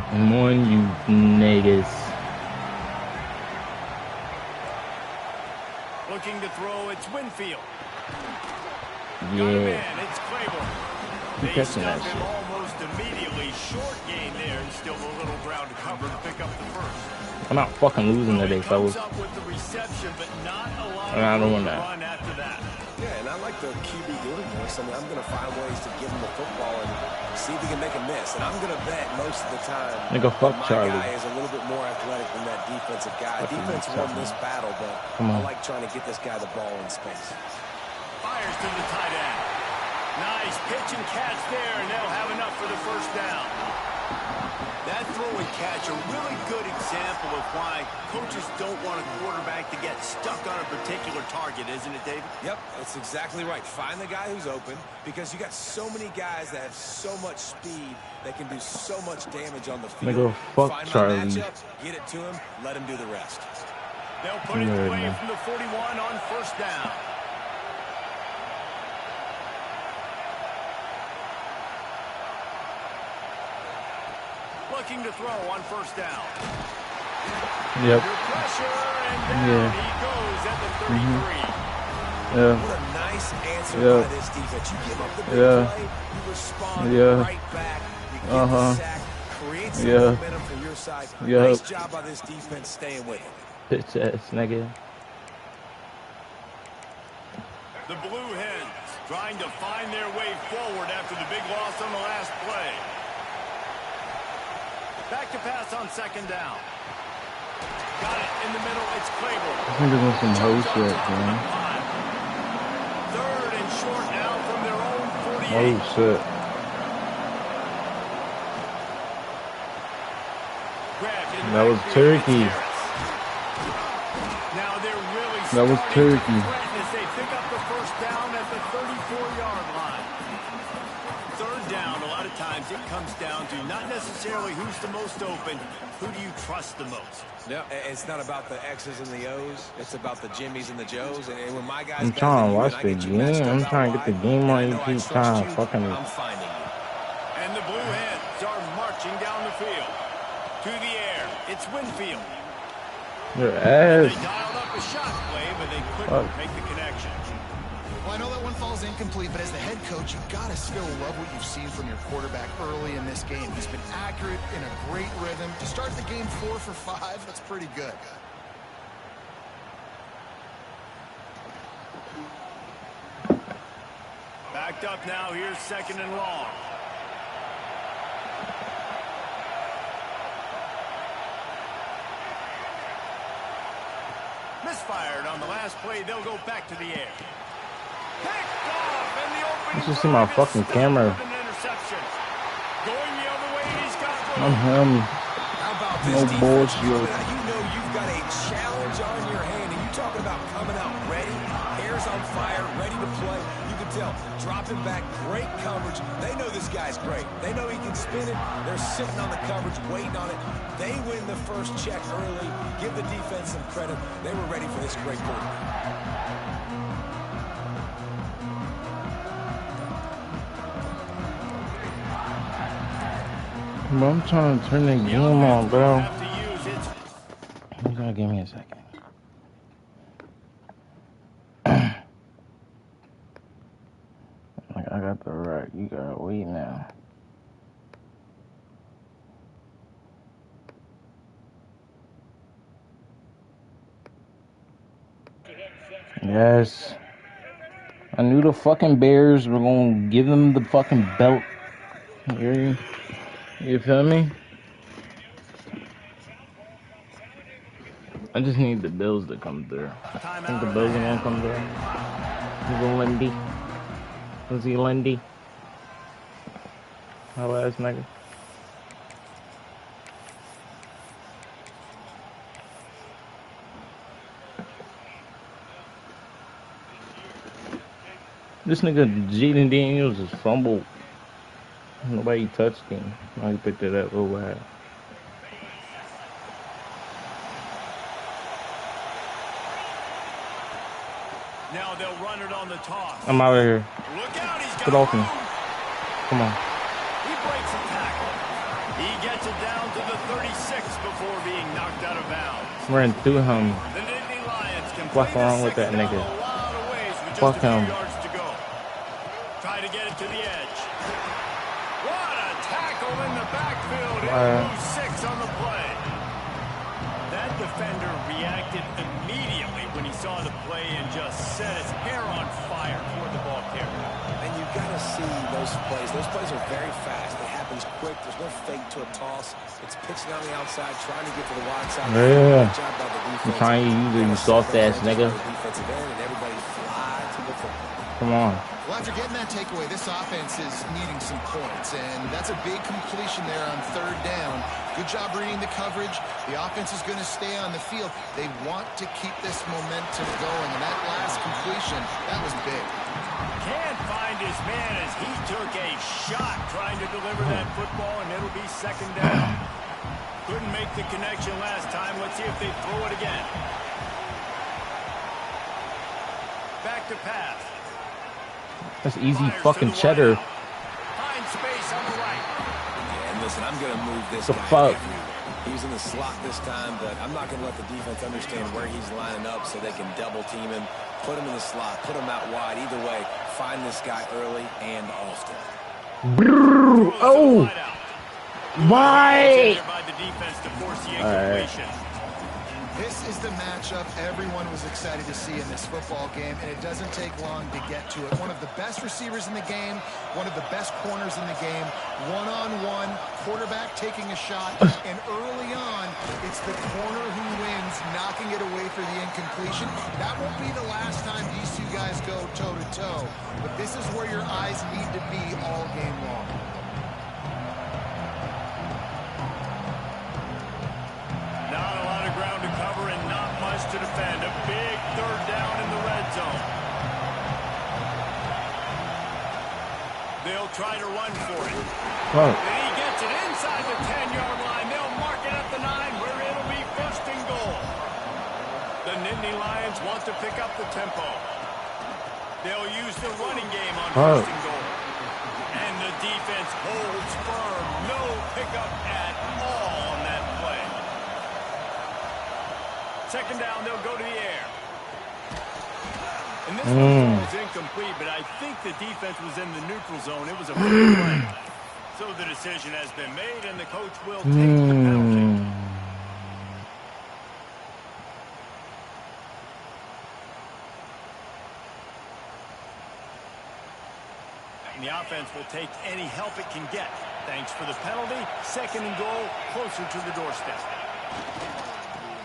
Come on, you niggas. Looking to throw, it's Winfield. Yeah. It's Claiborne. They stop him almost immediately. Short gain there, and still a little ground to cover to pick up the first. I'm not fucking losing today, fellas. Up with the reception, but not a lot and I don't want of run after that. Yeah, and I like the QB doing this. I mean, I'm going to find ways to give him the football and see if he can make a miss. And I'm going to bet most of the time nigga, fuck my Charlie. guy is a little bit more athletic than that defensive guy. Defense won this battle, but I like trying to get this guy the ball in space. Fires to the tight end. Nice pitch and catch there, and they'll have enough for the first down. That throw and catch, a really good example of why coaches don't want a quarterback to get stuck on a particular target, isn't it, David? Yep, that's exactly right. Find the guy who's open, because you got so many guys that have so much speed that can do so much damage on the field. Nigga, fuck Find Charlie. my matchup, get it to him, let him do the rest. They'll put it away from the 41 on first down. Looking to throw on first down. Yep. Pressure, and down he goes at the 33. Yeah. What a nice answer by this defense. You give up the big play, you respond right back, you get the sack, create some momentum for your side. Nice job by this defense staying with it. Bitch ass nigga. The Blue Hens trying to find their way forward after the big loss on the last play. Back to pass on second down. Got it in the middle. It's Claiborne. I think they're doing some hoe shit, man. Third and short now from their own 48. Oh shit. That was turkey. Now they're really that was turkey. As they pick up the first down at the 34-yard line. Third down, a lot of times it comes down to not necessarily who's the most open, who do you trust the most? No, it's not about the X's and the O's. It's about the Jimmies and the Joes. And when my guys I'm trying to watch the game. I'm trying to get the game on YouTube. Trying to fucking. I'm finding you. And the Blue Hens are marching down the field. To the air, it's Winfield. Your ass. They dialed up a shot play, but they couldn't make the connection. Well, I know that one falls incomplete, but as the head coach, you've got to still love what you've seen from your quarterback early in this game. He's been accurate, in a great rhythm. To start the game 4 for 5, that's pretty good. Backed up now, here's second and long. Misfired on the last play, they'll go back to the air. Let's just see my fucking camera. I'm him. No bullshit. You know you've got a challenge on your hand, and you talking about coming out ready, hair's on fire, ready to play. You can tell, dropping back, great coverage. They know this guy's great. They know he can spin it. They're sitting on the coverage, waiting on it. They win the first check early. Give the defense some credit. They were ready for this great quarterback. Bro, I'm trying to turn the game on, bro. You gotta give me a second. Like, I got the right. You gotta wait now. Yes. I knew the fucking Bears were gonna give them the fucking belt. You feel me? I just need the Bills to come through. I think the Bills are gonna come through. Who's Lindy? Who's he, Lindy? How ass nigga? This nigga Jaden Daniels is fumbled. Nobody touched him. I picked it up. Oh, wow. Now they'll run it on the toss. I'm out of here. Look out, he's got Get off me. Come on. He breaks the tackle. He gets it down to the 36 before being knocked out of bounds. Running through him. The Nittany Lions can What's play wrong this with that second down nigga? a lot of ways with just Fuck a few him. yards to go. Try to get it to the edge. What a tackle in the backfield. He'll lose 6 on the play. That defender reacted immediately when he saw the play and just set his hair on fire toward the ball carrier. And you got to see those plays. Those plays are very fast. It happens quick. There's no fake to a toss. It's pitching on the outside, trying to get to the wide side. Yeah. Good job by the defense. I'm trying to use you soft ass nigga. Defensive end, and everybody fly to the football. Come on. Well, after getting that takeaway, this offense is needing some points, and that's a big completion there on 3rd down. Good job reading the coverage. The offense is going to stay on the field. They want to keep this momentum going, and that last completion, that was big. Can't find his man as he took a shot trying to deliver that football, and it'll be 2nd down. Couldn't make the connection last time. Let's see if they throw it again. Back to pass. That's easy fucking cheddar. Find space on the right. Yeah, and listen, I'm going to move this The guy fuck? everywhere. He's in the slot this time, but I'm not going to let the defense understand where he's lining up so they can double team him, put him in the slot, put him out wide. Either way, find this guy early and often. Oh! Why? By the defense to force the incompletion. This is the matchup everyone was excited to see in this football game, and it doesn't take long to get to it. One of the best receivers in the game, one of the best corners in the game, one-on-one, quarterback taking a shot, and early on, it's the corner who wins, knocking it away for the incompletion. That won't be the last time these two guys go toe-to-toe, but this is where your eyes need to be all game long. Not a lot of ground to cover and not much to defend. A big 3rd down in the red zone. They'll try to run for it. Oh. And he gets it inside the 10-yard line. They'll mark it at the 9 where it'll be 1st and goal. The Nittany Lions want to pick up the tempo. They'll use the running game on 1st and goal. And the defense holds firm. No pickup at all on that play. 2nd down, they'll go to the air. And this one was incomplete, but I think the defense was in the neutral zone. It was a free play. So the decision has been made, and the coach will take the penalty. And the offense will take any help it can get. Thanks for the penalty. 2nd and goal, closer to the doorstep.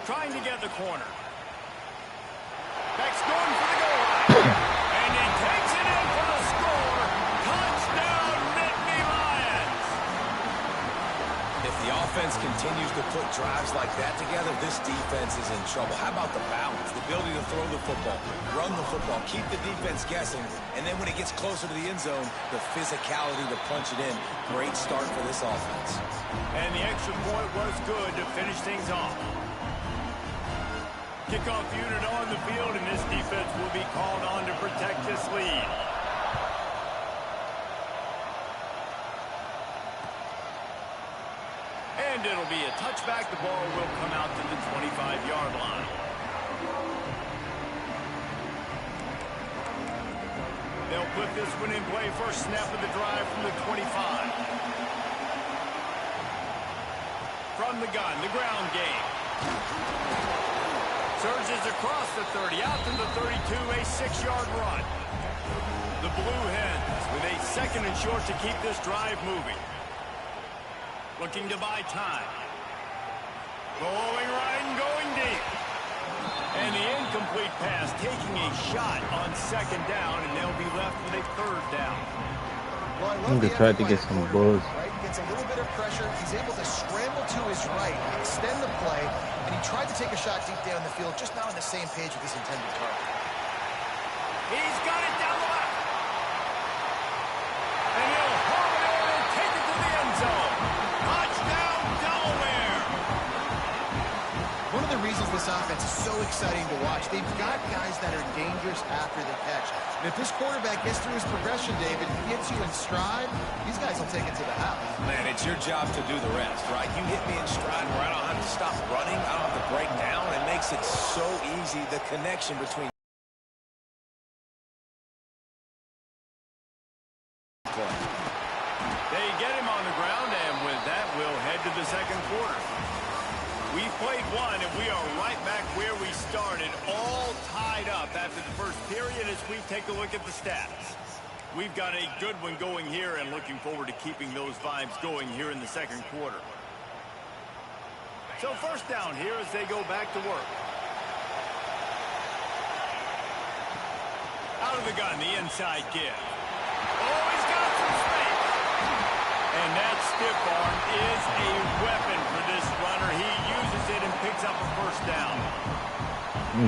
Trying to get the corner. Beck's going for the goal line. And he takes it in for the score. Touchdown, Nittany Lions. If the offense continues to put drives like that together, this defense is in trouble. How about the balance, the ability to throw the football, run the football, keep the defense guessing, and then when it gets closer to the end zone, the physicality to punch it in. Great start for this offense. And the extra point was good to finish things off. Kickoff unit on the field, and this defense will be called on to protect this lead. And it'll be a touchback. The ball will come out to the 25-yard line. They'll put this one in play. First snap of the drive from the 25. From the gun, the ground game. Surges across the 30, out to the 32, a 6-yard run. The Blue Hens with a 2nd and short to keep this drive moving. Looking to buy time. Going right and going deep. And the incomplete pass taking a shot on 2nd down, and they'll be left with a 3rd down. Well, I'm just trying to get some buzz. Right? Gets a little bit of pressure. He's able to scramble to his right, extend the play, and he tried to take a shot deep down the field, just not on the same page with his intended target. He's got it down the left. And he'll haul it over and take it to the end zone. Touchdown, Delaware. One of the reasons this offense is so exciting to watch. They've got guys that are dangerous after the catch. And if this quarterback gets through his progression, David, and gets you in stride, these guys will take it to the house. Man, it's your job to do the rest, right? You hit me in stride where I don't have to stop running. I don't have to break down. It makes it so easy, the connection between They get him on the ground, and with that, we'll head to the second quarter. We've played one, and we are right back where we started, all tied up after the first period as we take a look at the stats. We've got a good one going here, and looking forward to keeping those vibes going here in the second quarter. So first down here as they go back to work. Out of the gun, the inside give. Oh, he's got some space. And that stiff arm is a weapon for this runner. He uses it and picks up a first down.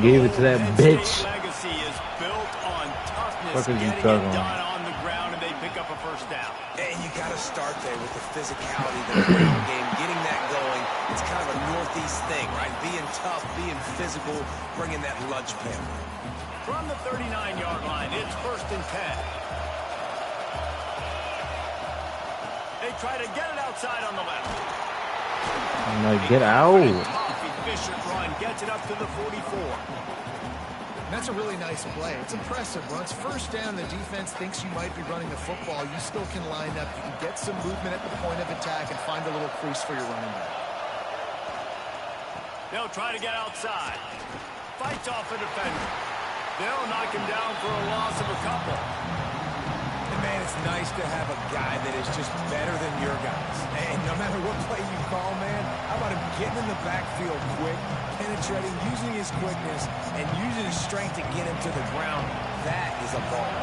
Gave it to that bitch. State legacy is built on toughness, What is he getting talking it about? done on the ground, and they pick up a first down. And you got to start there with the physicality, the ground game, getting that going. It's kind of a Northeast thing, right? Being tough, being physical, bringing that lunch pail. From the 39-yard line, it's 1st and 10. They try to get it outside on the left. I'm like, get out. Tough, efficient run, gets it up to the 44. And that's a really nice play. It's impressive. Once first down, the defense thinks you might be running the football. You still can line up. You can get some movement at the point of attack and find a little crease for your running back. They'll try to get outside. Fights off a defender. They'll knock him down for a loss of a couple. And man, it's nice to have a guy that is just better than your guys. And no matter what play you call, man, how about him getting in the backfield quick, penetrating, using his quickness, and using his strength to get him to the ground. That is a ball.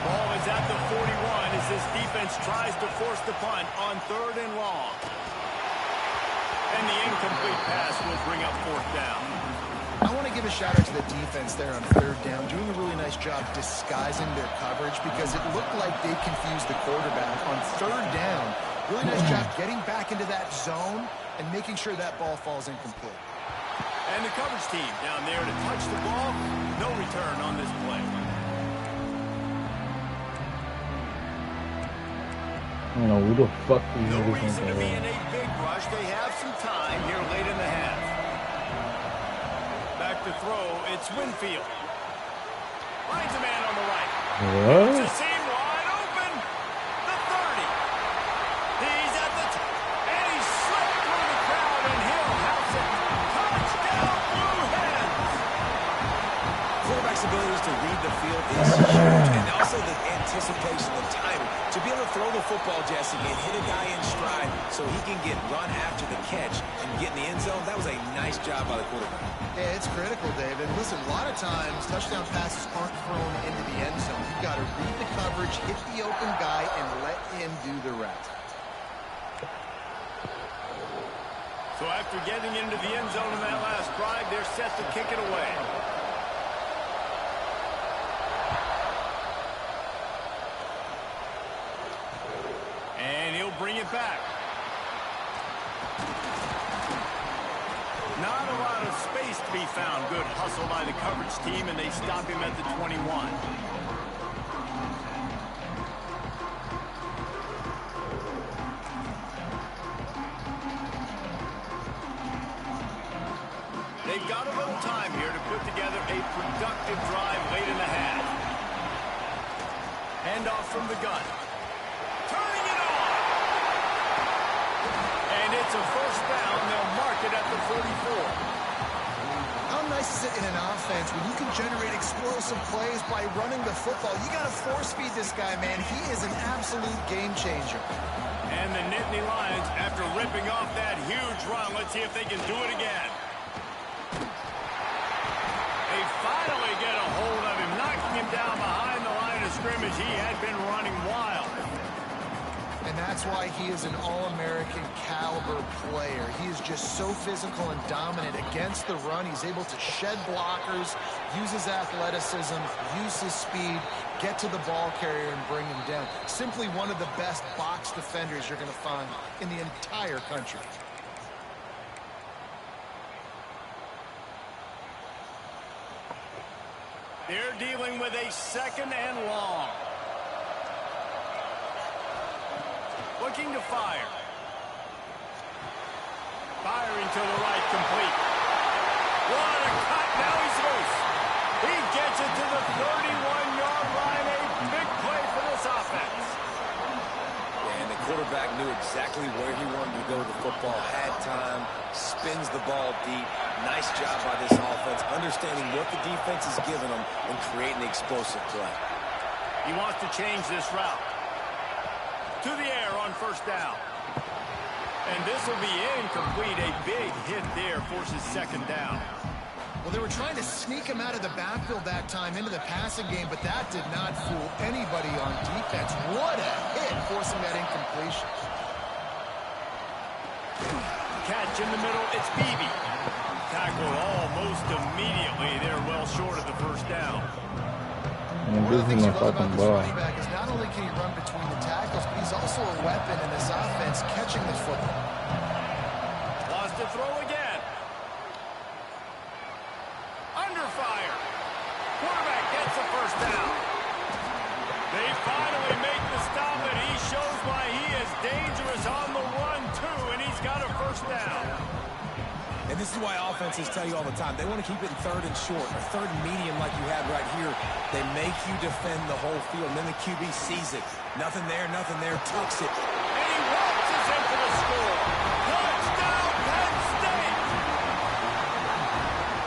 Ball is at the 41 as this defense tries to force the punt on 3rd and long. And the incomplete pass will bring up 4th down. I want to give a shout out to the defense there on 3rd down, doing a really nice job disguising their coverage because it looked like they confused the quarterback on 3rd down. Really nice job getting back into that zone and making sure that ball falls incomplete. And the coverage team down there to touch the ball. No return on this play. You know, who the fuck do you No think reason to that be is? in a big rush. They have some time here late in the half. Back to throw, it's Winfield. Finds a man on the right. What? It's a seam wide open. The 30. He's at the and he slipped through the crowd, and he'll house it. Touchdown, Blue Hens. Quarterback's abilities to read the field is huge, and also the anticipation, the timing. To be able to throw the football, Jesse, and hit a guy in stride so he can get run after the catch and get in the end zone, that was a nice job by the quarterback. Yeah, it's critical, David. Listen, a lot of times touchdown passes aren't thrown into the end zone. You've got to read the coverage, hit the open guy, and let him do the rest. So after getting into the end zone in that last drive, they're set to kick it away. And he'll bring it back. Not a lot of space to be found. Good hustle by the coverage team, and they stop him at the 21. They've got a little time here to put together a productive drive late in the half. Handoff from the gun. Turning it on. And it's a first down. They'll mark it at the 44. How nice is it in an offense when you can generate explosive plays by running the football? You got to force feed this guy, man. He is an absolute game changer. And the Nittany Lions, after ripping off that huge run, let's see if they can do it again. They finally get a hold of him, knocking him down behind the line of scrimmage. He had been running wild. And that's why he is an All-American caliber player. He is just so physical and dominant against the run. He's able to shed blockers, use his athleticism, use his speed, get to the ball carrier and bring him down. Simply one of the best box defenders you're going to find in the entire country. They're dealing with a 2nd and long. Looking to fire. Firing to the right, complete. What a cut, now he's loose. He gets it to the 31-yard line, a big play for this offense. Yeah, and the quarterback knew exactly where he wanted to go with the football, had time, spins the ball deep. Nice job by this offense, understanding what the defense is giving them and creating the explosive play. He wants to change this route. To the air on 1st down. And this will be incomplete. A big hit there forces 2nd down. Well, they were trying to sneak him out of the backfield that time into the passing game, but that did not fool anybody on defense. What a hit, forcing that incompletion. Catch in the middle, it's Beebe. Tackled almost immediately. They're well short of the 1st down. One of the things you love about this running back is not only can he run between the tackles, but he's also a weapon in this offense catching the football. Wants to throw again. Under fire. Quarterback gets the 1st down. They finally make the stop, and he shows why he is dangerous on the run, too, and he's got a 1st down. And this is why offenses tell you all the time, they want to keep it in 3rd and short, or 3rd and medium like you had right here. They make you defend the whole field, and then the QB sees it. Nothing there, tucks it. And he waltzes in for the score. Touchdown, Penn State!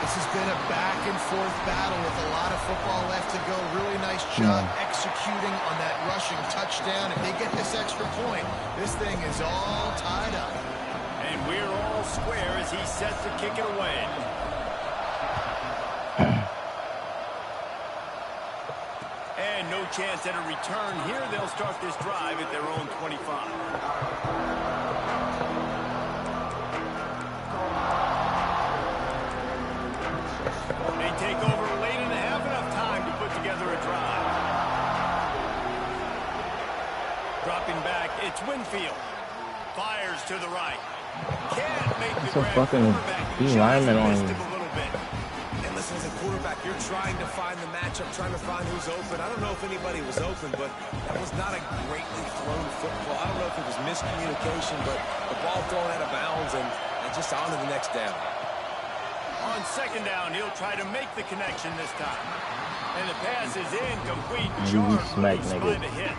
This has been a back-and-forth battle with a lot of football left to go. Really nice job executing on that rushing touchdown. If they get this extra point, this thing is all tied up. And we're all square as he's set to kick it away. And no chance at a return here. They'll start this drive at their own 25. They take over late in the half, enough time to put together a drive. Dropping back, it's Winfield. Fires to the right. Can't make the grab. Fucking D-lineman on you. And listen, as a quarterback, you're trying to find the matchup, trying to find who's open. I don't know if anybody was open, but that was not a greatly thrown football. I don't know if it was miscommunication, but the ball thrown out of bounds and just on to the next down. On 2nd down, he'll try to make the connection this time. And the pass is incomplete. Charged by the hit.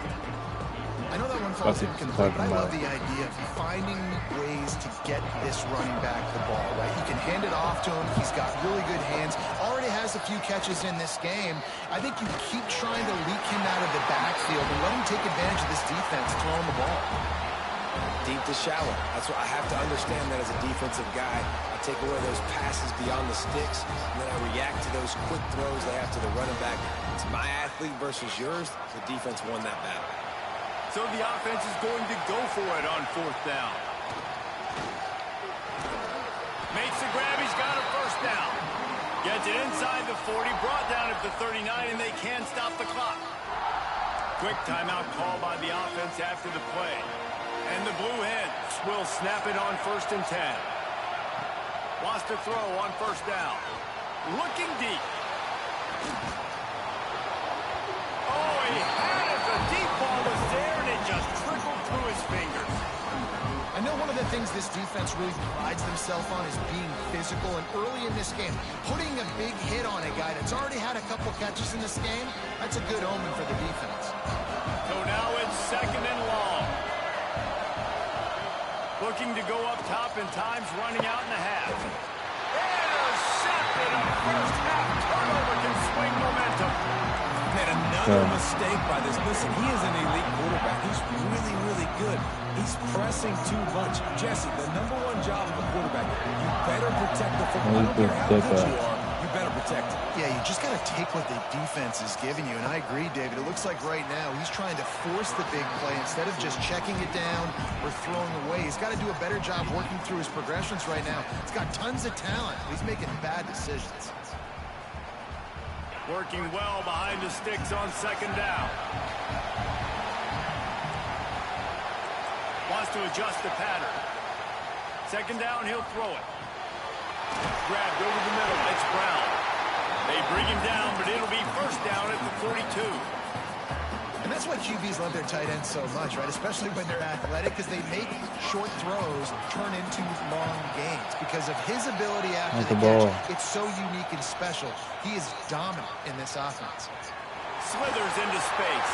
I know that one falls incomplete, but I love the idea of finding ways to get this running back the ball, right? You can hand it off to him. He's got really good hands. Already has a few catches in this game. I think you keep trying to leak him out of the backfield and let him take advantage of this defense throwing the ball. Deep to shallow. That's what I have to understand that as a defensive guy. I take away those passes beyond the sticks, and then I react to those quick throws they have to the running back. It's my athlete versus yours. The defense won that battle. So the offense is going to go for it on 4th down. Makes the grab. He's got a 1st down. Gets it inside the 40. Brought down at the 39, and they can't stop the clock. Quick timeout call by the offense after the play. And the Blue Hens will snap it on 1st and 10. Wants to throw on 1st down. Looking deep. Oh, he had it. The deep ball was there, and it just trickled through his fingers. I know one of the things this defense really prides themselves on is being physical, and early in this game, putting a big hit on a guy that's already had a couple catches in this game, that's a good omen for the defense. So now it's 2nd and long. Looking to go up top, and time's running out in the half. Intercepted. A 1st half turnover can swing momentum. And another mistake by this. Listen, he is an elite quarterback. He's really, really good. He's pressing too much. Jesse, the #1 job of a quarterback, you better protect the football. I don't care how good you are, you better protect it. Yeah, you just got to take what the defense is giving you, and I agree, David. It looks like right now he's trying to force the big play instead of just checking it down or throwing away. He's got to do a better job working through his progressions right now. He's got tons of talent, but he's making bad decisions. Working well behind the sticks on 2nd down. Wants to adjust the pattern. 2nd down, he'll throw it. Grabbed over the middle. It's Brown. They bring him down, but it'll be first down at the 42. And that's why QBs love their tight ends so much, right? Especially when they're athletic, because they make short throws turn into long gains. Because of his ability after the catch, it's so unique and special. He is dominant in this offense. Slithers into space.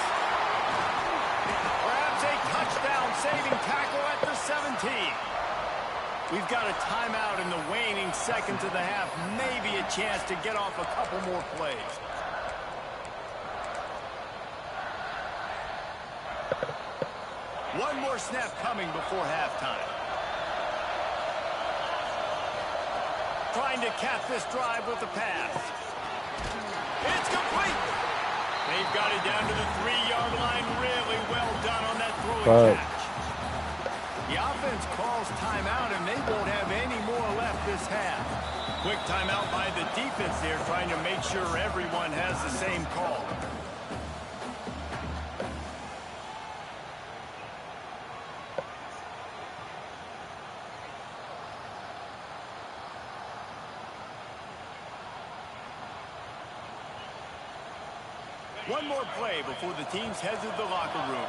Grabs a touchdown-saving tackle at the 17. We've got a timeout in the waning seconds of the half. Maybe a chance to get off a couple more plays. One more snap coming before halftime. Trying to cap this drive with the pass. It's complete. They've got it down to the 3-yard line. Really well done on that throwing catch. The offense calls timeout, and they won't have any more left this half. Quick timeout by the defense there, trying to make sure everyone has the same call. One more play before the teams head to the locker rooms.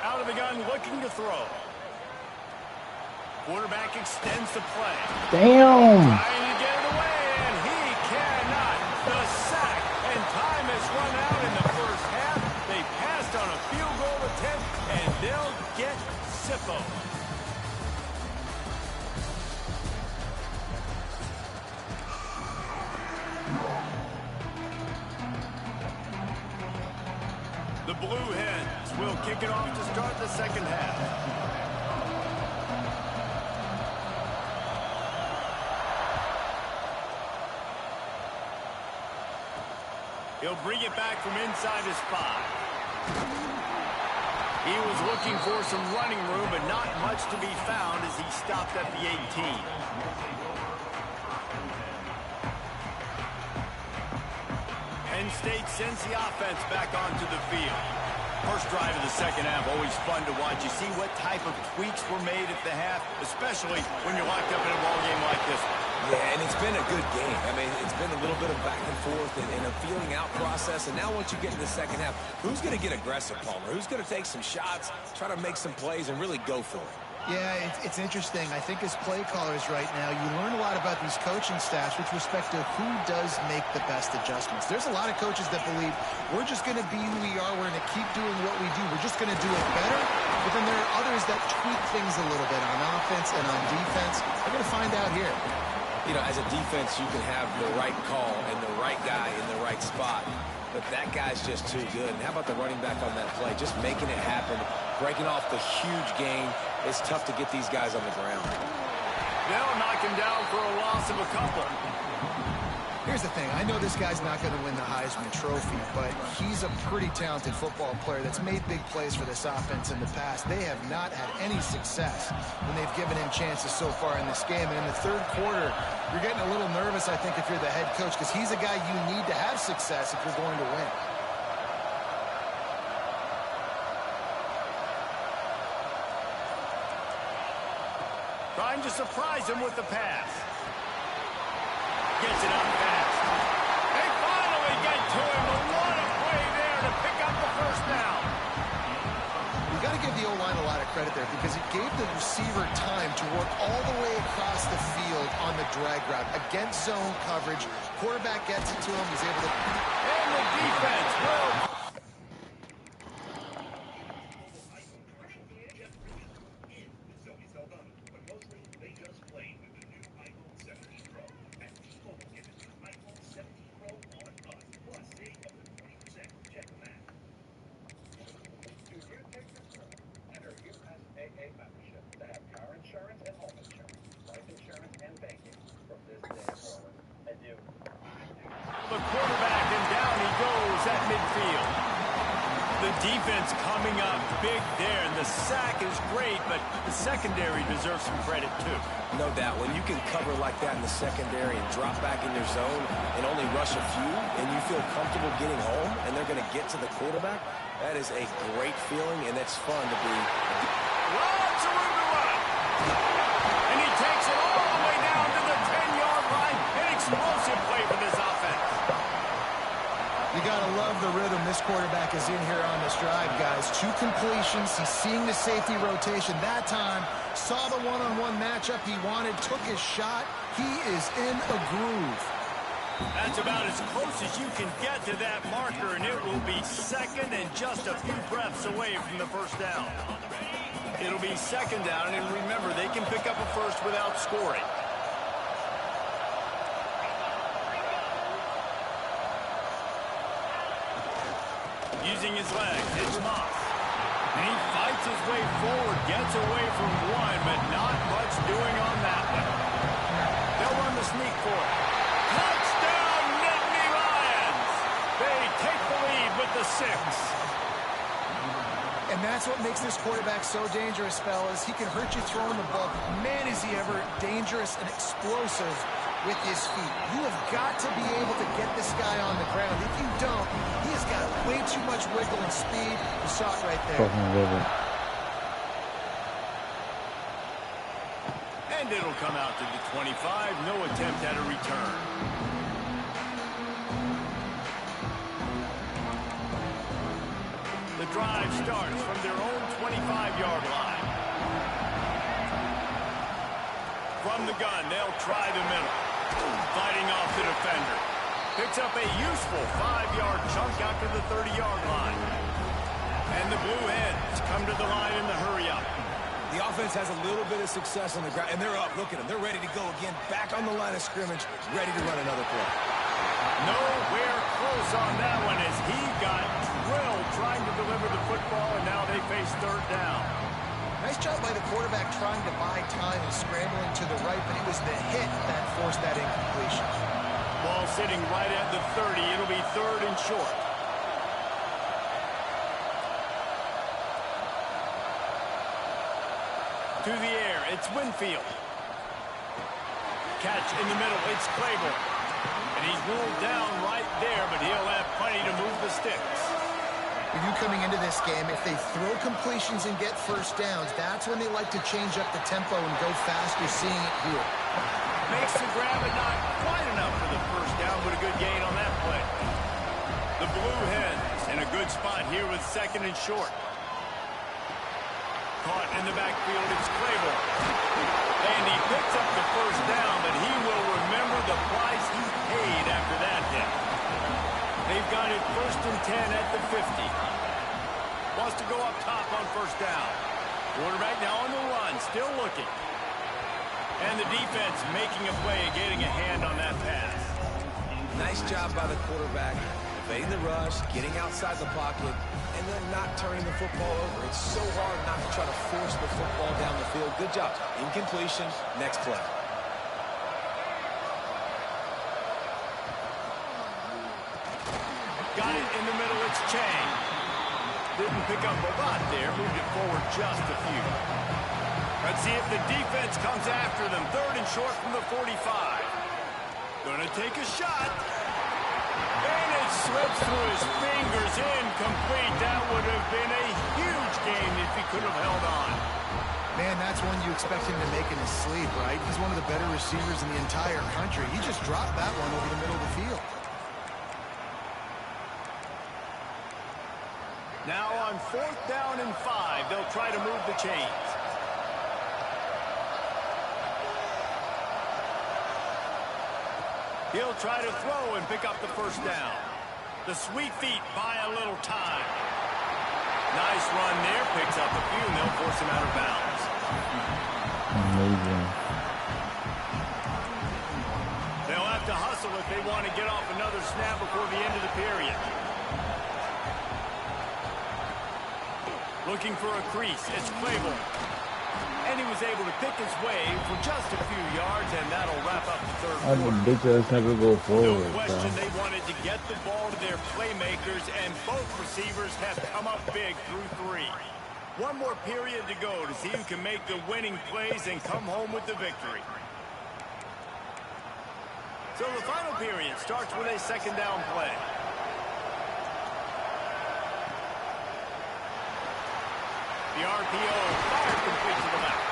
Out of the gun, looking to throw. Quarterback extends the play. Damn! Trying to get it away, and he cannot. The sack, and time has run out in the first half. They passed on a field goal attempt, and they'll get Sippo. The Blue Hens will kick it off to start the second half. He'll bring it back from inside his 5. He was looking for some running room, but not much to be found as he stopped at the 18. Penn State sends the offense back onto the field. First drive of the second half, always fun to watch. You see what type of tweaks were made at the half, especially when you're locked up in a ball game like this one. Yeah, and it's been a good game. I mean, it's been a little bit of back and forth and a feeling out process. And now once you get in the second half, who's going to get aggressive, Palmer? Who's going to take some shots, try to make some plays, and really go for it? Yeah, it's interesting. I think as play callers right now, you learn a lot about these coaching staffs with respect to who does make the best adjustments. There's a lot of coaches that believe we're just going to be who we are. We're going to keep doing what we do. We're just going to do it better. But then there are others that tweak things a little bit on offense and on defense. We're going to find out here. You know, as a defense, you can have the right call and the right guy in the right spot. But that guy's just too good. And how about the running back on that play? Just making it happen, breaking off the huge gain. It's tough to get these guys on the ground. They'll knock him down for a loss of a couple. Here's the thing. I know this guy's not going to win the Heisman Trophy, but he's a pretty talented football player that's made big plays for this offense in the past. They have not had any success when they've given him chances so far in this game. And in the third quarter, you're getting a little nervous, I think, if you're the head coach, because he's a guy you need to have success if you're going to win. Trying to surprise him with the pass. Gets it up fast. They finally get to him, but what a play there to pick up the first down. You got to give the O-line a lot of credit there because it gave the receiver time to work all the way across the field on the drag route against zone coverage. Quarterback gets it to him. He's able to... And the defense will... The quarterback, and down he goes at midfield. The defense coming up big there, and the sack is great, but the secondary deserves some credit too. No doubt. When you can cover like that in the secondary and drop back in your zone and only rush a few, and you feel comfortable getting home, and they're going to get to the quarterback, That is a great feeling, and it's fun to be. Lots of room to run. And he takes it all the way down to the 10-yard line. An explosive play for this offense. You got to love the rhythm this quarterback is in here on this drive, guys. 2 completions. He's seeing the safety rotation that time. Saw the one-on-one matchup he wanted, took his shot. He is in a groove. That's about as close as you can get to that marker, and it will be second and just a few breaths away from the first down. It'll be second down, and remember, they can pick up a first without scoring. Using his legs, it's Moss. And he fights his way forward, gets away from one, but not much doing on that one. They'll run the sneak for it. Touchdown, Nittany Lions! They take the lead with the 6. And that's what makes this quarterback so dangerous, fellas. He can hurt you throwing the ball. Man, is he ever dangerous and explosive with his feet. You have got to be able to get this guy on the ground. If you don't, he has got way too much wiggle and speed. You saw it right there. And it'll come out to the 25. No attempt at a return. The drive starts from their own 25-yard line. From the gun, they'll try the middle. Fighting off the defender. Picks up a useful 5-yard chunk after the 30-yard line. And the Blue Hens come to the line in the hurry-up. The offense has a little bit of success on the ground, and they're up. Look at them. They're ready to go again. Back on the line of scrimmage, ready to run another play. Nowhere close on that one as he got drilled trying to deliver the football, and now they face third down. Nice job by the quarterback trying to buy time and scrambling to the right, but it was the hit that forced that incompletion. Ball sitting right at the 30. It'll be third and short. To the air, it's Winfield. Catch in the middle, it's Claiborne. And he's ruled down right there, but he'll have plenty to move the sticks. With you coming into this game, if they throw completions and get first downs, that's when they like to change up the tempo and go fast. You're seeing it here. Makes the grab, but not quite enough for the first down, but a good gain on that play. The Blue Hens in a good spot here with second and short. Caught in the backfield, it's Claiborne. And he picks up the first down, but he will remember the price he paid after that hit. They've got it first and 10 at the 50. Wants to go up top on first down. Quarterback now on the run, still looking. And the defense making a play and getting a hand on that pass. Nice job by the quarterback, evading the rush, getting outside the pocket, and then not turning the football over. It's so hard not to try to force the football down the field. Good job. Incompletion, next play. Got it in the middle, it's Chang. Didn't pick up a lot there, moved it forward just a few. Let's see if the defense comes after them. Third and short from the 45. Gonna take a shot. And it slips through his fingers, incomplete. That would have been a huge game if he could have held on. Man, that's one you expect him to make in his sleep, right? He's one of the better receivers in the entire country. He just dropped that one over the middle of the field. Now on fourth down and 5, they'll try to move the chains. He'll try to throw and pick up the first down. The sweet feet buy a little time. Nice run there, picks up a few, and they'll force him out of bounds. Amazing. They'll have to hustle if they want to get off another snap before the end of the period. Looking for a crease, it's Claiborne. And he was able to pick his way for just a few yards, and that'll wrap up the third quarter. That's ridiculous. Never go forward. No question they wanted to get the ball to their playmakers, and both receivers have come up big through 3. One more period to go to see who can make the winning plays and come home with the victory. So the final period starts with a second down play. The RPO fired complete to the left.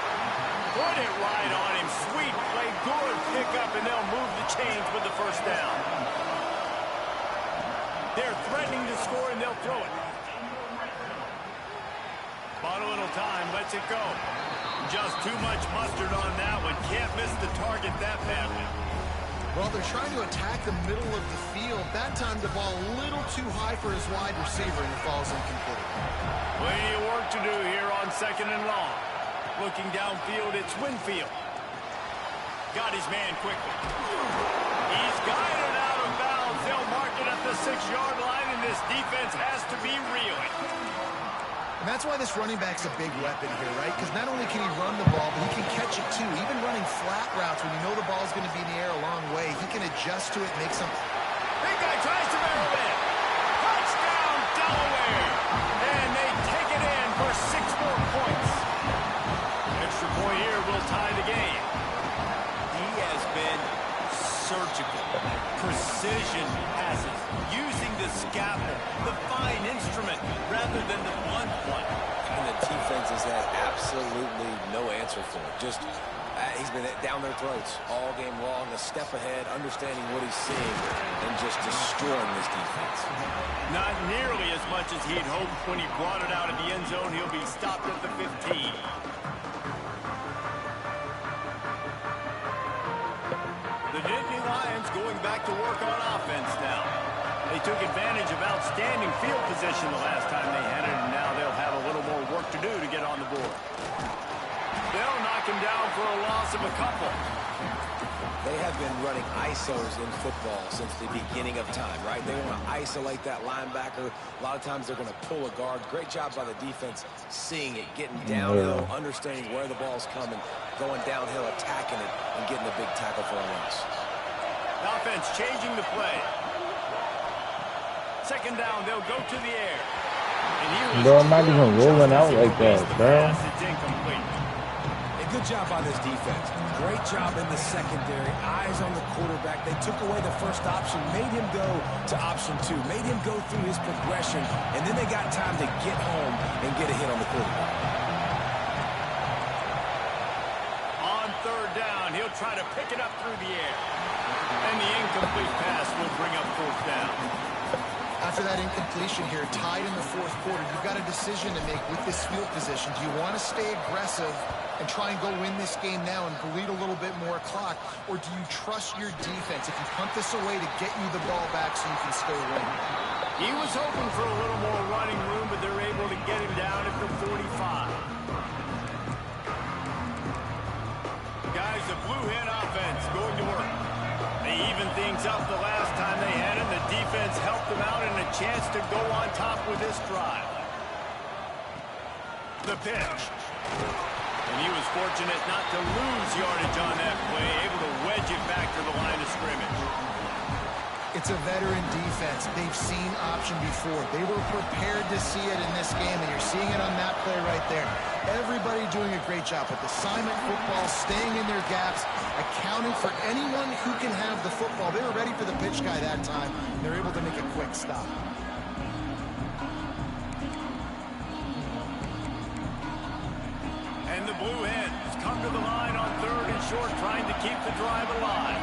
Put it right on him. Sweet play. Good pickup, and they'll move the chains with the first down. They're threatening to score, and they'll throw it. Bought a little time. Lets it go. Just too much mustard on that one. Can't miss the target that badly. Well, they're trying to attack the middle of the field. That time the ball a little too high for his wide receiver, and it falls incomplete. Plenty of work to do here on 2nd and long. Looking downfield, it's Winfield. Got his man quickly. He's guided out of bounds. They'll mark it at the 6-yard line, and this defense has to be reeling. And that's why this running back's a big weapon here, right? Because not only can he run the ball, but he can catch it too. Even running flat routes when you know the ball's going to be in the air a long way, he can adjust to it, make some... Big guy tries to barrel in. Touchdown, Delaware. And they take it in for 6 more points. Extra point here will tie the game. He has been surgical. Precision passes. Using the scalpel, the fine instrument, rather than the blunt one. And the defense has had absolutely no answer for it. Just, he's been down their throats all game long, a step ahead, understanding what he's seeing, and just destroying this defense. Not nearly as much as he'd hoped when he brought it out of the end zone. He'll be stopped at the 15. The Nittany Lions going back to work on offense now. They took advantage of outstanding field position the last time they had it, and now they'll have a little more work to do to get on the board. They'll knock him down for a loss of a couple. They have been running ISOs in football since the beginning of time, right? They want to isolate that linebacker. A lot of times they're going to pull a guard. Great job by the defense seeing it, getting downhill, understanding where the ball's coming, going downhill, attacking it, and getting a big tackle for a loss. The offense changing the play. 2nd down, they'll go to the air. Bro, I'm not even rolling out like that, bro. It's incomplete. A good job by this defense. Great job in the secondary. Eyes on the quarterback. They took away the first option, made him go to option 2, made him go through his progression, and then they got time to get home and get a hit on the quarterback. On 3rd down, he'll try to pick it up through the air. And the incomplete pass will bring up 4th down. After that incompletion here, tied in the 4th quarter, you've got a decision to make with this field position. Do you want to stay aggressive and try and go win this game now and bleed a little bit more clock, or do you trust your defense if you punt this away to get you the ball back so you can still win? He was hoping for a little more running room, but they're able to get him down at the 45. Guys, the blue hen offense going to work. They evened things up the last time they had him. The defense helped them out and a chance to go on top with this drive. The pitch. And he was fortunate not to lose yardage on that play, able to wedge it back to the line of scrimmage. It's a veteran defense. They've seen option before. They were prepared to see it in this game, and you're seeing it on that play right there. Everybody doing a great job with assignment football, staying in their gaps, accounting for anyone who can have the football. They were ready for the pitch guy that time, and they're able to make a quick stop. And the Blue Hens come to the line on 3rd and short, trying to keep the drive alive.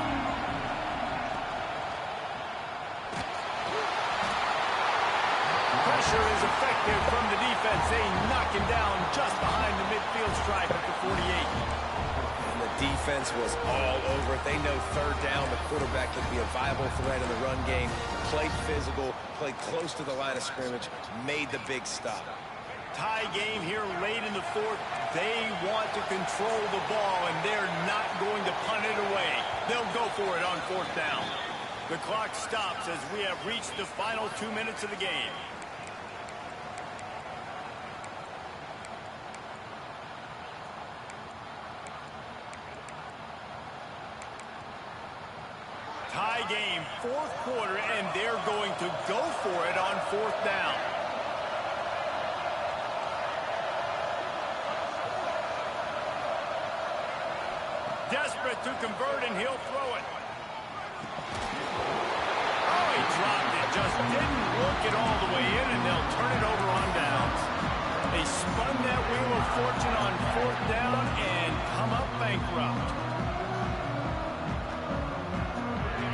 Pressure is effective from the defense. They knock him down just behind the midfield stripe at the 48. And the defense was all over it. They know 3rd down, the quarterback could be a viable threat in the run game. Played physical, played close to the line of scrimmage, made the big stop. Tie game here late in the 4th. They want to control the ball, and they're not going to punt it away. They'll go for it on 4th down. The clock stops as we have reached the final 2 minutes of the game. Tie game, 4th quarter, and they're going to go for it on 4th down. Desperate to convert, and he'll throw it. Oh, he dropped it. Just didn't work it all the way in, and they'll turn it over on downs. They spun that wheel of fortune on 4th down and come up bankrupt.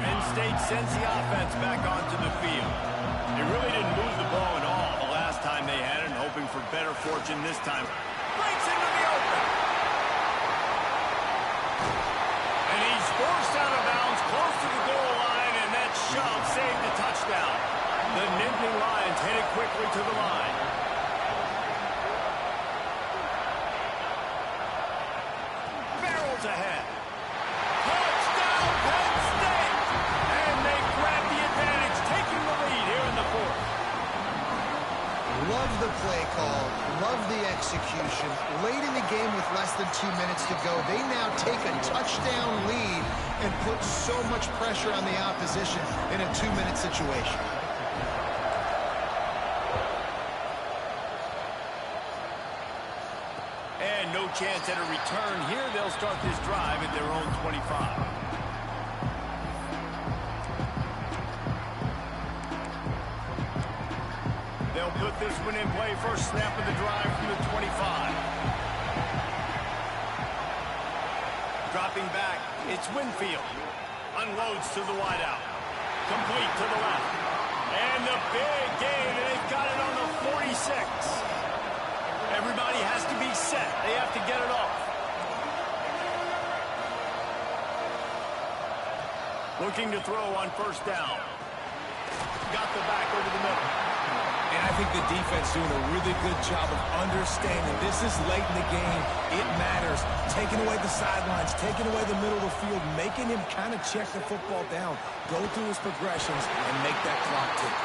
Penn State sends the offense back onto the field. They really didn't move the ball at all the last time they had it, hoping for better fortune this time. Breaks into the open. And he's forced out of bounds close to the goal line, and that shove saved the touchdown. The Nittany Lions headed quickly to the line. Barrels ahead. Touchdown, Penn State! And they grab the advantage, taking the lead here in the 4th. Love the play call. Love the execution. Late in the game with less than 2 minutes to go, they now take a touchdown lead and put so much pressure on the opposition in a 2-minute situation. And no chance at a return here. They'll start this drive at their own 25. They'll put this one in play. First snap of the drive from the 25. Dropping back, it's Winfield. Unloads to the wideout. Complete to the left. And the big gain, and they've got it on the 46. Everybody has to be set. They have to get it off. Looking to throw on 1st down. Got the back over the middle. And I think the defense doing a really good job of understanding this is late in the game. It matters. Taking away the sidelines, taking away the middle of the field, making him kind of check the football down, go through his progressions, and make that clock tick.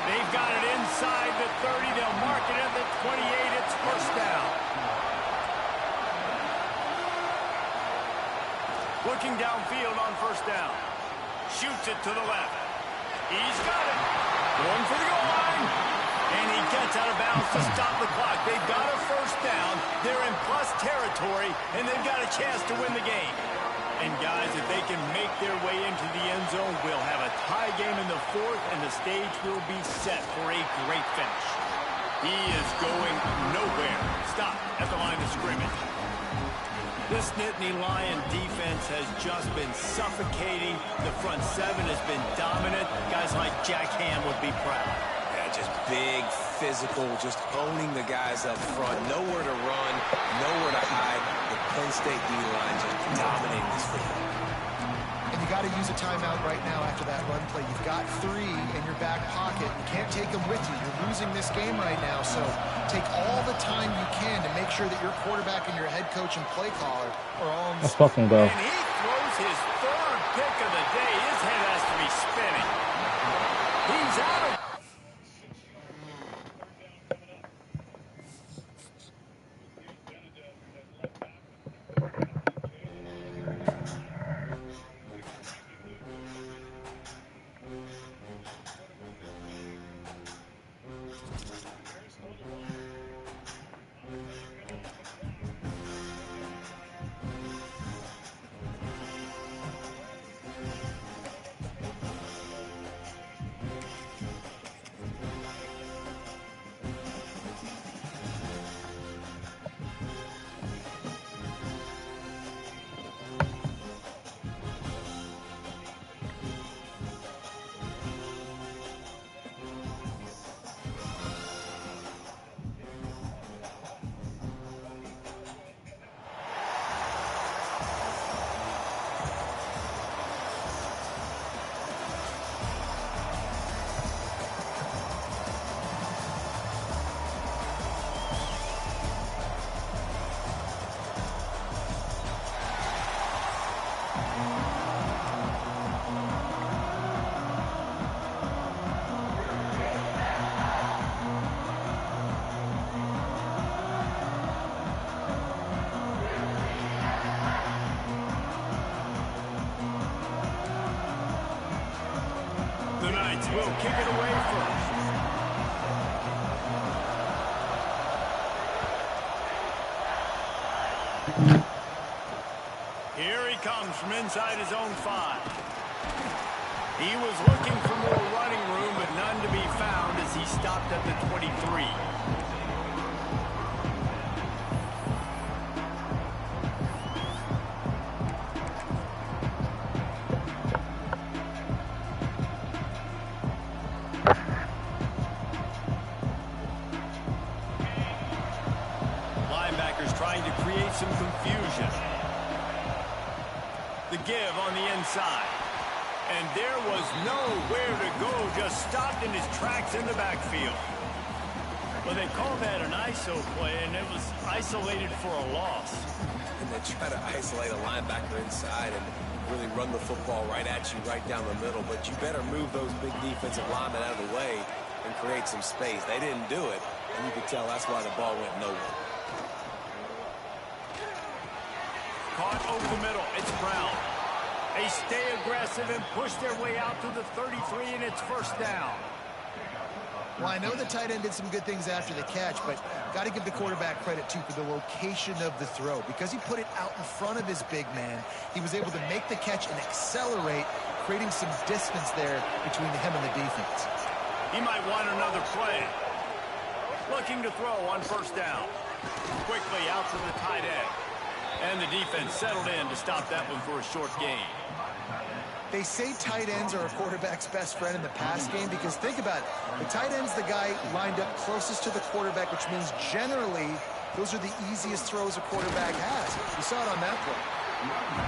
They've got it inside the 30. They'll mark it at the 28. It's 1st down. Looking downfield on 1st down. Shoots it to the left. He's got it. Going for the goal line. And he gets out of bounds to stop the clock. They've got a 1st down. They're in plus territory, and they've got a chance to win the game. And, guys, if they can make their way into the end zone, we'll have a tie game in the 4th, and the stage will be set for a great finish. He is going nowhere. Stop at the line of scrimmage. This Nittany Lion defense has just been suffocating. The front 7 has been dominant. Guys like Jack Ham would be proud. Yeah, just big, physical, just owning the guys up front. Nowhere to run, nowhere to hide. The Penn State D-line just dominating this football. And you got to use a timeout right now after that run play. You've got 3 in your back pocket. You can't take them with you. You're losing this game right now, so take all the time you can to make sure that your quarterback and your head coach and play caller are all on the Let's fucking go. And he throws his 3rd pick of the day. His head has to be spinning. He's out of... Will kick it away first. Here he comes from inside his own 5. He was looking for more running room, but none to be found as he stopped at the 23. some confusion. The give on the inside. And there was nowhere to go, just stopped in his tracks in the backfield. Well, they called that an ISO play, and it was isolated for a loss. And they try to isolate a linebacker inside and really run the football right at you, right down the middle. But you better move those big defensive linemen out of the way and create some space. They didn't do it, and you could tell that's why the ball went nowhere. Caught over the middle. It's Brown. They stay aggressive and push their way out to the 33, and it's first down. Well, I know the tight end did some good things after the catch, but got to give the quarterback credit, too, for the location of the throw. Because he put it out in front of his big man, he was able to make the catch and accelerate, creating some distance there between him and the defense. He might want another play. Looking to throw on first down. Quickly out to the tight end. And the defense settled in to stop that one for a short gain. They say tight ends are a quarterback's best friend in the pass game because think about it. The tight end's the guy lined up closest to the quarterback, which means generally those are the easiest throws a quarterback has. You saw it on that play.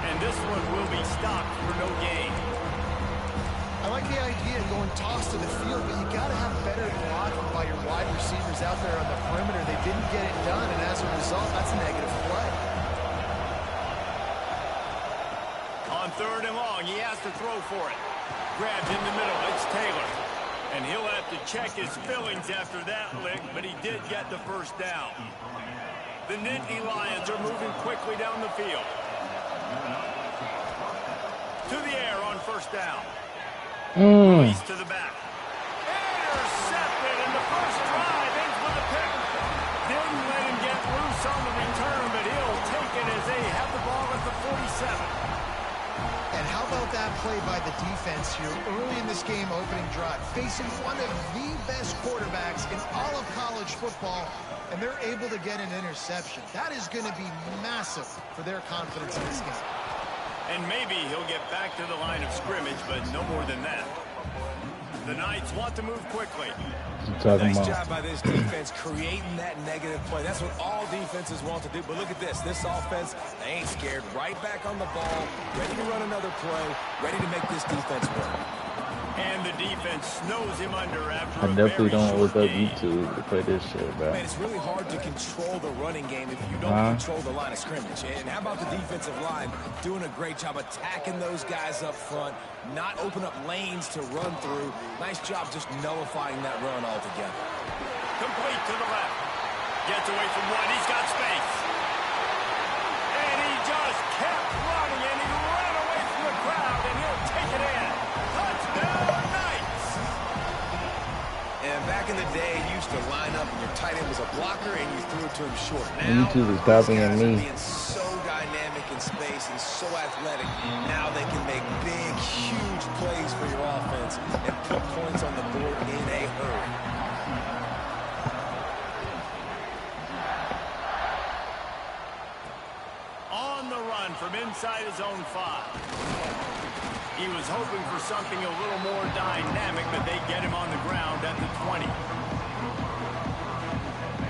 And this one will be stopped for no gain. I like the idea of going toss to the field, but you got to have better blocking by your wide receivers out there on the perimeter. They didn't get it done, and as a result, that's a negative play. On third and long, he has to throw for it. Grabbed in the middle, it's Taylor. And he'll have to check his fillings after that lick, but he did get the first down. The Nittany Lions are moving quickly down the field. To the air on first down. Release to the back. Intercepted, and the first drive ends with a pick. Didn't let him get loose on the return, but he'll take it as they have the ball at the 47. And how about that play by the defense here early in this game opening drive, facing one of the best quarterbacks in all of college football, and they're able to get an interception. That is going to be massive for their confidence in this game. And maybe he'll get back to the line of scrimmage, but no more than that. The Knights want to move quickly. Nice job by this defense creating that negative play. That's what all defenses want to do. But look at this. This offense, they ain't scared. Right back on the ball, ready to run another play, ready to make this defense work. And the defense snows him under after I definitely don't look up YouTube to play this shit, bro. Man, it's really hard to control the running game if you don't control the line of scrimmage. And how about the defensive line doing a great job attacking those guys up front, not open up lanes to run through. Nice job just nullifying that run altogether. Complete to the left. Gets away from one. He's got space. And he just kept running, and he ran away from the crowd, and he'll take it in. Touchdown, Knights! And back in the day, you used to line up, and your tight end was a blocker, and you threw it to him short. Now, YouTube is copying me. being so dynamic in space and so athletic, now they can make big, huge plays for your offense and put points on the board in a hurry. On the run from inside his own 5. He was hoping for something a little more dynamic, but they get him on the ground at the 20.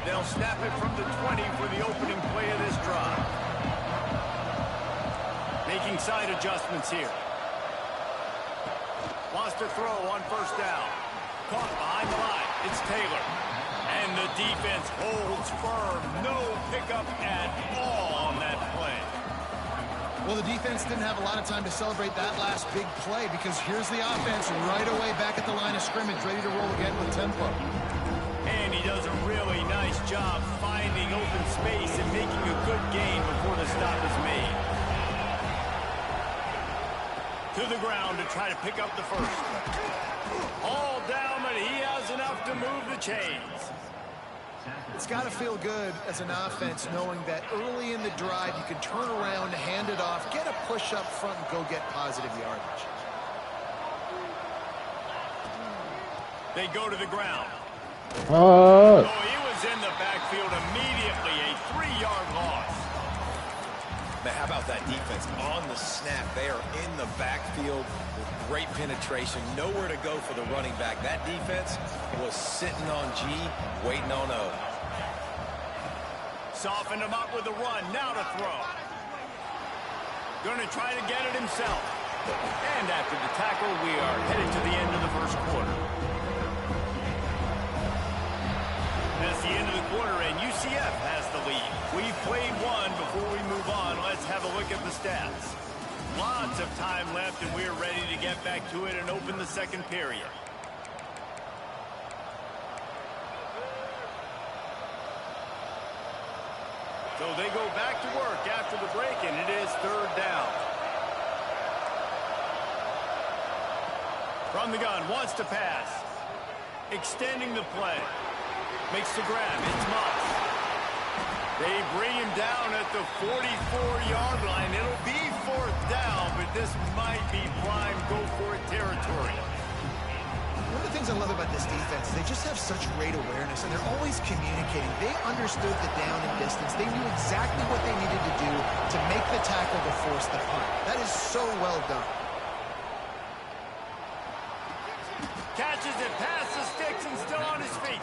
They'll snap it from the 20 for the opening play of this drive. Making side adjustments here. Wants to throw on first down. Caught behind the line. It's Taylor. And the defense holds firm. No pickup at all on that play. Well, the defense didn't have a lot of time to celebrate that last big play because here's the offense right away back at the line of scrimmage, ready to roll again with tempo. And he does a really nice job finding open space and making a good gain before the stop is made. To the ground to try to pick up the first. All down, but he has enough to move the chains. It's got to feel good as an offense knowing that early in the drive you can turn around, hand it off, get a push up front, and go get positive yardage. They go to the ground. Oh, He was in the backfield immediately. A 3-yard loss. Man, how about that defense on the snap? They are in the backfield with great penetration. Nowhere to go for the running back. That defense was sitting on G, waiting on O. softened him up with a run. Now to throw. Going to try to get it himself. And after the tackle, we are headed to the end of the first quarter. That's the end of the quarter, and UCF has the lead. We've played one. Before we move on, let's have a look at the stats. Lots of time left, and we're ready to get back to it and open the second period. So they go back to work after the break, and it is third down. From the gun, wants to pass. Extending the play. Makes the grab. It's Moss. They bring him down at the 44-yard line. It'll be fourth down, but this might be prime go-for-it territory. One of the things I love about this defense is they just have such great awareness, and they're always communicating. They understood the down and distance. They knew exactly what they needed to do to make the tackle to force the punt. That is so well done. Catches it past the sticks and still on his feet.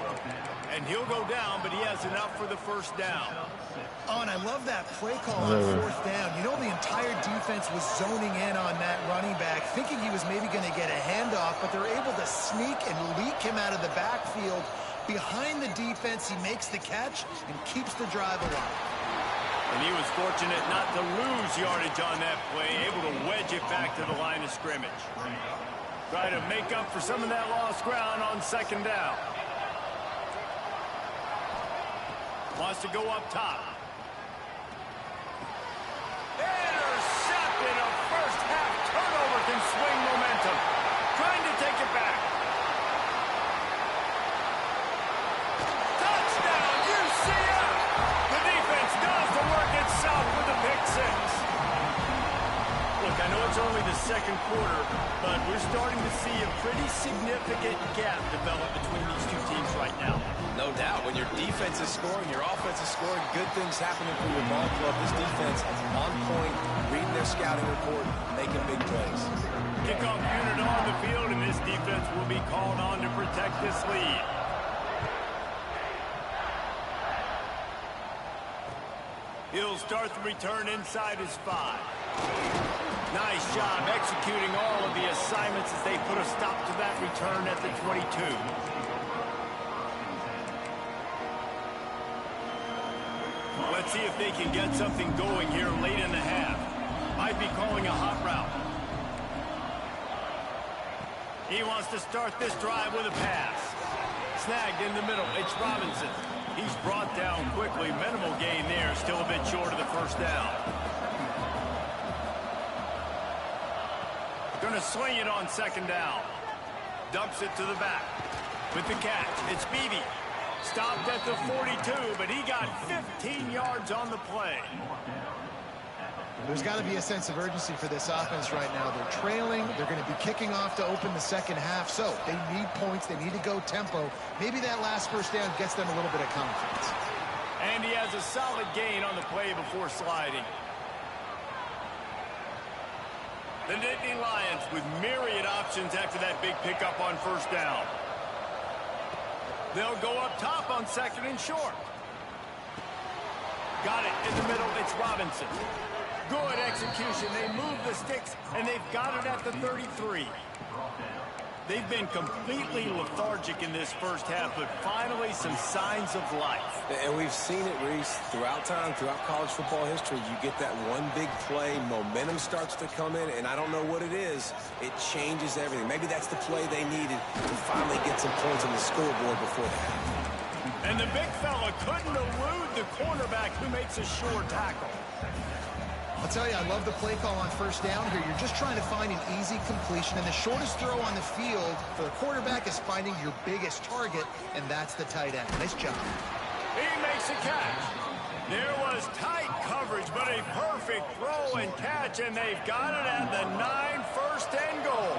And he'll go down, but he has enough for the first down. Oh, and I love that play call on fourth down. You know, the entire defense was zoning in on that running back, thinking he was maybe going to get a handoff, but they're able to sneak and leak him out of the backfield. Behind the defense, he makes the catch and keeps the drive alive. And he was fortunate not to lose yardage on that play, able to wedge it back to the line of scrimmage. Try to make up for some of that lost ground on second down. Wants to go up top. Intercepted. A first half turnover can swing momentum. Trying to take it back. Touchdown, UCF! The defense does the work itself with a pick six. Look, I know it's only the second quarter, but we're starting to see a pretty significant gap develop between these two teams right now. No doubt. When your defense is scoring, your offense is scoring, good things happening for your ball club. This defense on point, reading their scouting report, making big plays. Kickoff unit on the field, and this defense will be called on to protect this lead. He'll start the return inside his 5. Nice job executing all of the assignments as they put a stop to that return at the 22. Let's see if they can get something going here late in the half. Might be calling a hot route. He wants to start this drive with a pass. Snagged in the middle. It's Robinson. He's brought down quickly. Minimal gain there. Still a bit short of the first down. Going to swing it on second down. Dumps it to the back. With the catch, it's Beebe. Stopped at the 42, but he got 15 yards on the play. There's got to be a sense of urgency for this offense right now. They're trailing. They're going to be kicking off to open the second half. So they need points. They need to go tempo. Maybe that last first down gets them a little bit of confidence. And he has a solid gain on the play before sliding. The Nittany Lions with myriad options after that big pickup on first down. They'll go up top on second and short. Got it in the middle. It's Robinson. Good execution. They move the sticks, and they've got it at the 33. They've been completely lethargic in this first half, but finally some signs of life. And we've seen it, Reese, throughout time, throughout college football history. You get that one big play, momentum starts to come in, and I don't know what it is. It changes everything. Maybe that's the play they needed to finally get some points on the scoreboard before the half. And the big fella couldn't elude the cornerback who makes a sure tackle. I'll tell you, I love the play call on first down here. You're just trying to find an easy completion, and the shortest throw on the field for a quarterback is finding your biggest target, and that's the tight end. Nice job. He makes a catch. There was tight coverage, but a perfect throw and catch, and they've got it at the 9, first and goal.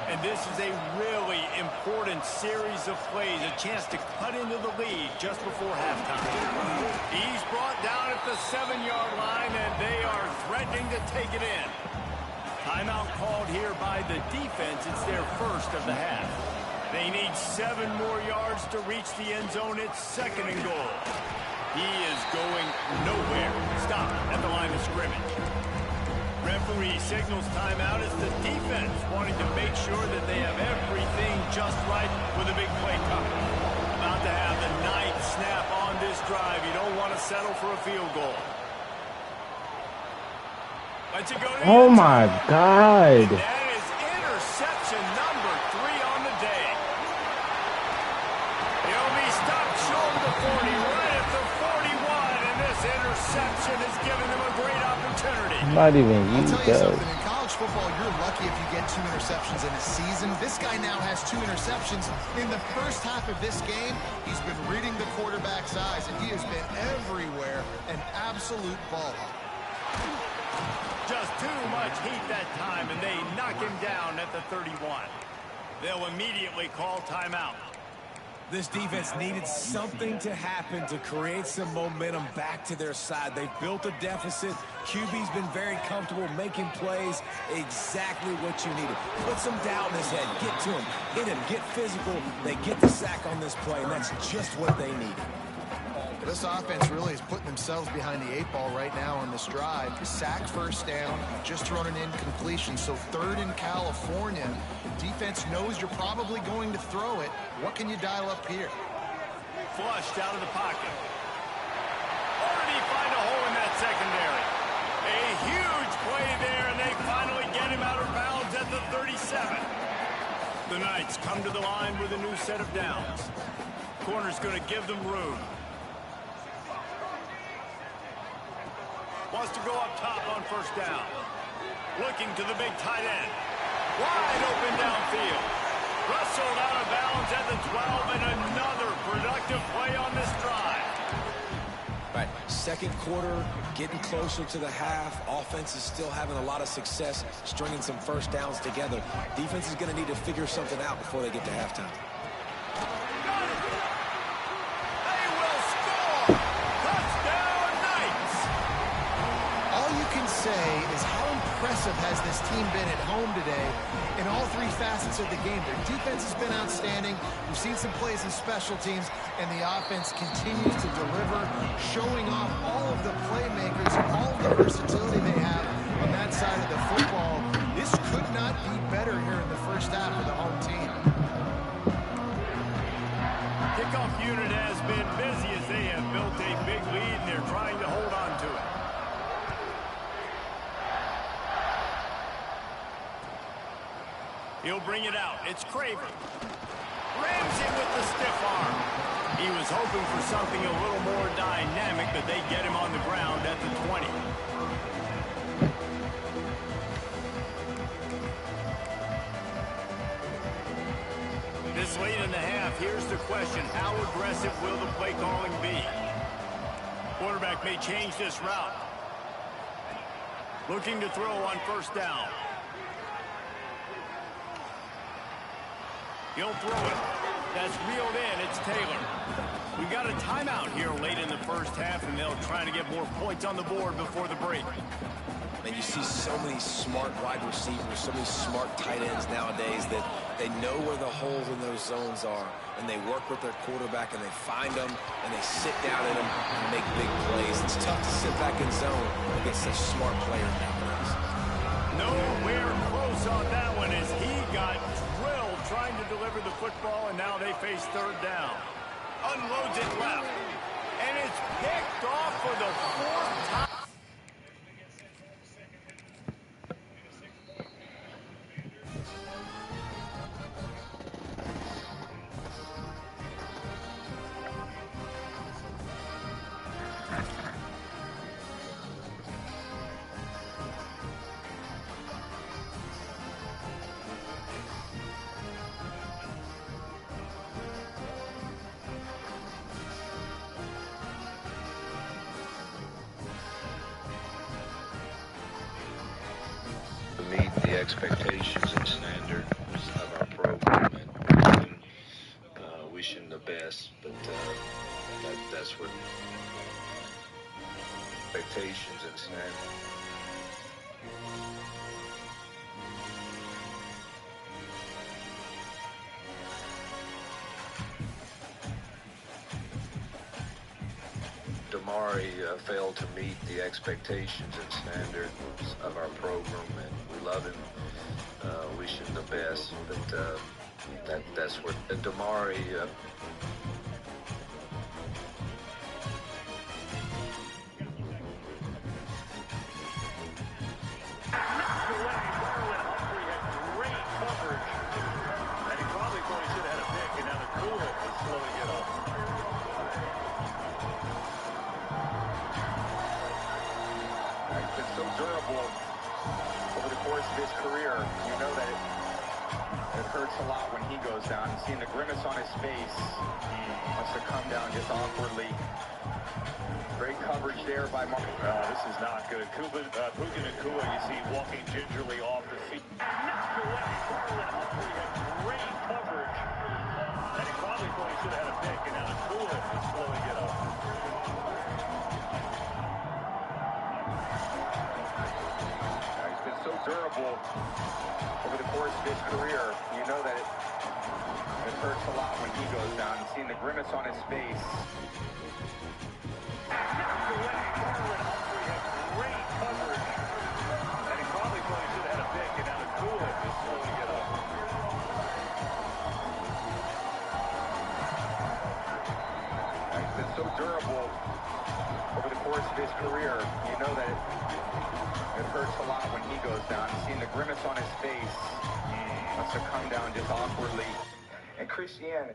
And this is a really important series of plays, a chance to cut into the lead just before halftime. He's brought down at the 7-yard line, and they are threatening to take it in. Timeout called here by the defense. It's their first of the half. They need 7 more yards to reach the end zone. It's second and goal. He is going nowhere. Stop at the line of scrimmage. Referee signals timeout as the defense wanting to make sure that they have everything just right with a big play coming. About to have the ninth snap on this drive. You don't want to settle for a field goal. Let's it go to the Oh end my zone. God. That is interception number 3 on the day. He'll be stopped short of the 40, right at the 41, and this interception has given them a great opportunity. Not even I'll you, tell you guys. something. In college football, you're lucky if you get 2 interceptions in a season. This guy now has 2 interceptions. In the first half of this game, he's been reading the quarterback's eyes, and he has been everywhere, an absolute ball hawk. Just too much heat that time, and they knock him down at the 31. They'll immediately call timeout. This defense needed something to happen to create some momentum back to their side. They've built a deficit. QB's been very comfortable making plays, exactly what you needed. Put some doubt in his head. Get to him. Hit him. Get physical. They get the sack on this play, and that's just what they needed. This offense really is putting themselves behind the 8 ball right now on this drive. Sack, first down, just thrown an incompletion. So 3rd in California. Defense knows you're probably going to throw it. What can you dial up here? Flushed out of the pocket. Or did he find a hole in that secondary? A huge play there, and they finally get him out of bounds at the 37. The Knights come to the line with a new set of downs. Corner's going to give them room. Wants to go up top on first down. Looking to the big tight end. Wide open downfield. Rustled out of bounds at the 12, and another productive play on this drive. Right, second quarter, getting closer to the half. Offense is still having a lot of success stringing some first downs together. Defense is going to need to figure something out before they get to halftime. They will score! Touchdown, Knights! All you can say is how impressive has this team been at home today in all 3 facets of the game. Their defense has been outstanding. We've seen some plays in special teams, and the offense continues to deliver, showing off all of the playmakers and all of the versatility they have on that side of the football. This could not be better here in the first half for the home team. Kickoff unit has been busy as they have built a big lead, and they're trying to hold on to it. He'll bring it out. It's Craver. Rams him with the stiff arm. He was hoping for something a little more dynamic, but they get him on the ground at the 20. This late in the half, here's the question. How aggressive will the play calling be? Quarterback may change this route. Looking to throw on first down. He'll throw it. That's reeled in. It's Taylor. We've got a timeout here late in the first half, and they'll try to get more points on the board before the break. And you see so many smart wide receivers, so many smart tight ends nowadays that they know where the holes in those zones are, and they work with their quarterback, and they find them, and they sit down in them and make big plays. It's tough to sit back in zone against such smart players nowadays. Nowhere close on that one as he got drilled trying to deliver the football, and now they face third down. Unloads it left, and it's picked off for the 4th time. Meet the expectations and standards of our program, and wishing the best, but that's what expectations and standards. Damari failed to meet the expectations and standards of our program, and we love him. Wish him the best, but that's what Damari. So durable over the course of his career. You know that it hurts a lot when he goes down. And seeing the grimace on his face, must have come down just awkwardly. Great coverage there by Mark. This is not good. Puka Nacua, you see, walking gingerly off the feet. Knocked away. Marlon Humphrey had great coverage. And he probably thought he should have had a pick, and now Nacua is slowing it up. So durable over the course of his career. You know that it hurts a lot when he goes down. And seeing the grimace on his face. Knocked away. Marlon Humphrey had great coverage. And he probably thought he should have had a pick, and now Nacua is slowing it up. He's been so durable over the course of his career. You know that it hurts a lot when he goes down. Seeing the grimace on his face, must have come down just awkwardly. And Christianity.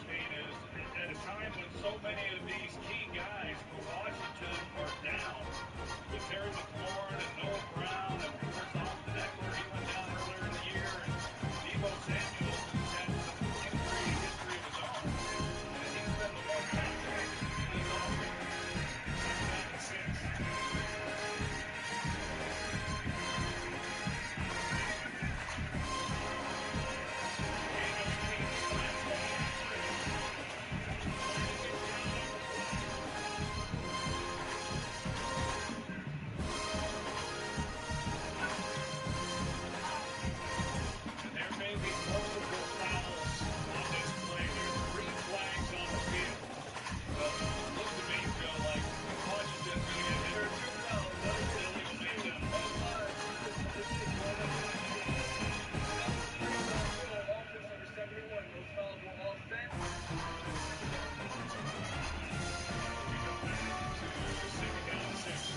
At a time when so many of these key guys for Washington are down, with Terry McLaurin and Noah Brown and of course Austin Eckler, he went down earlier in the year, and Deebo Samuel has had some injury history of his own. And he's been the most activated in this offense. Second down and 6.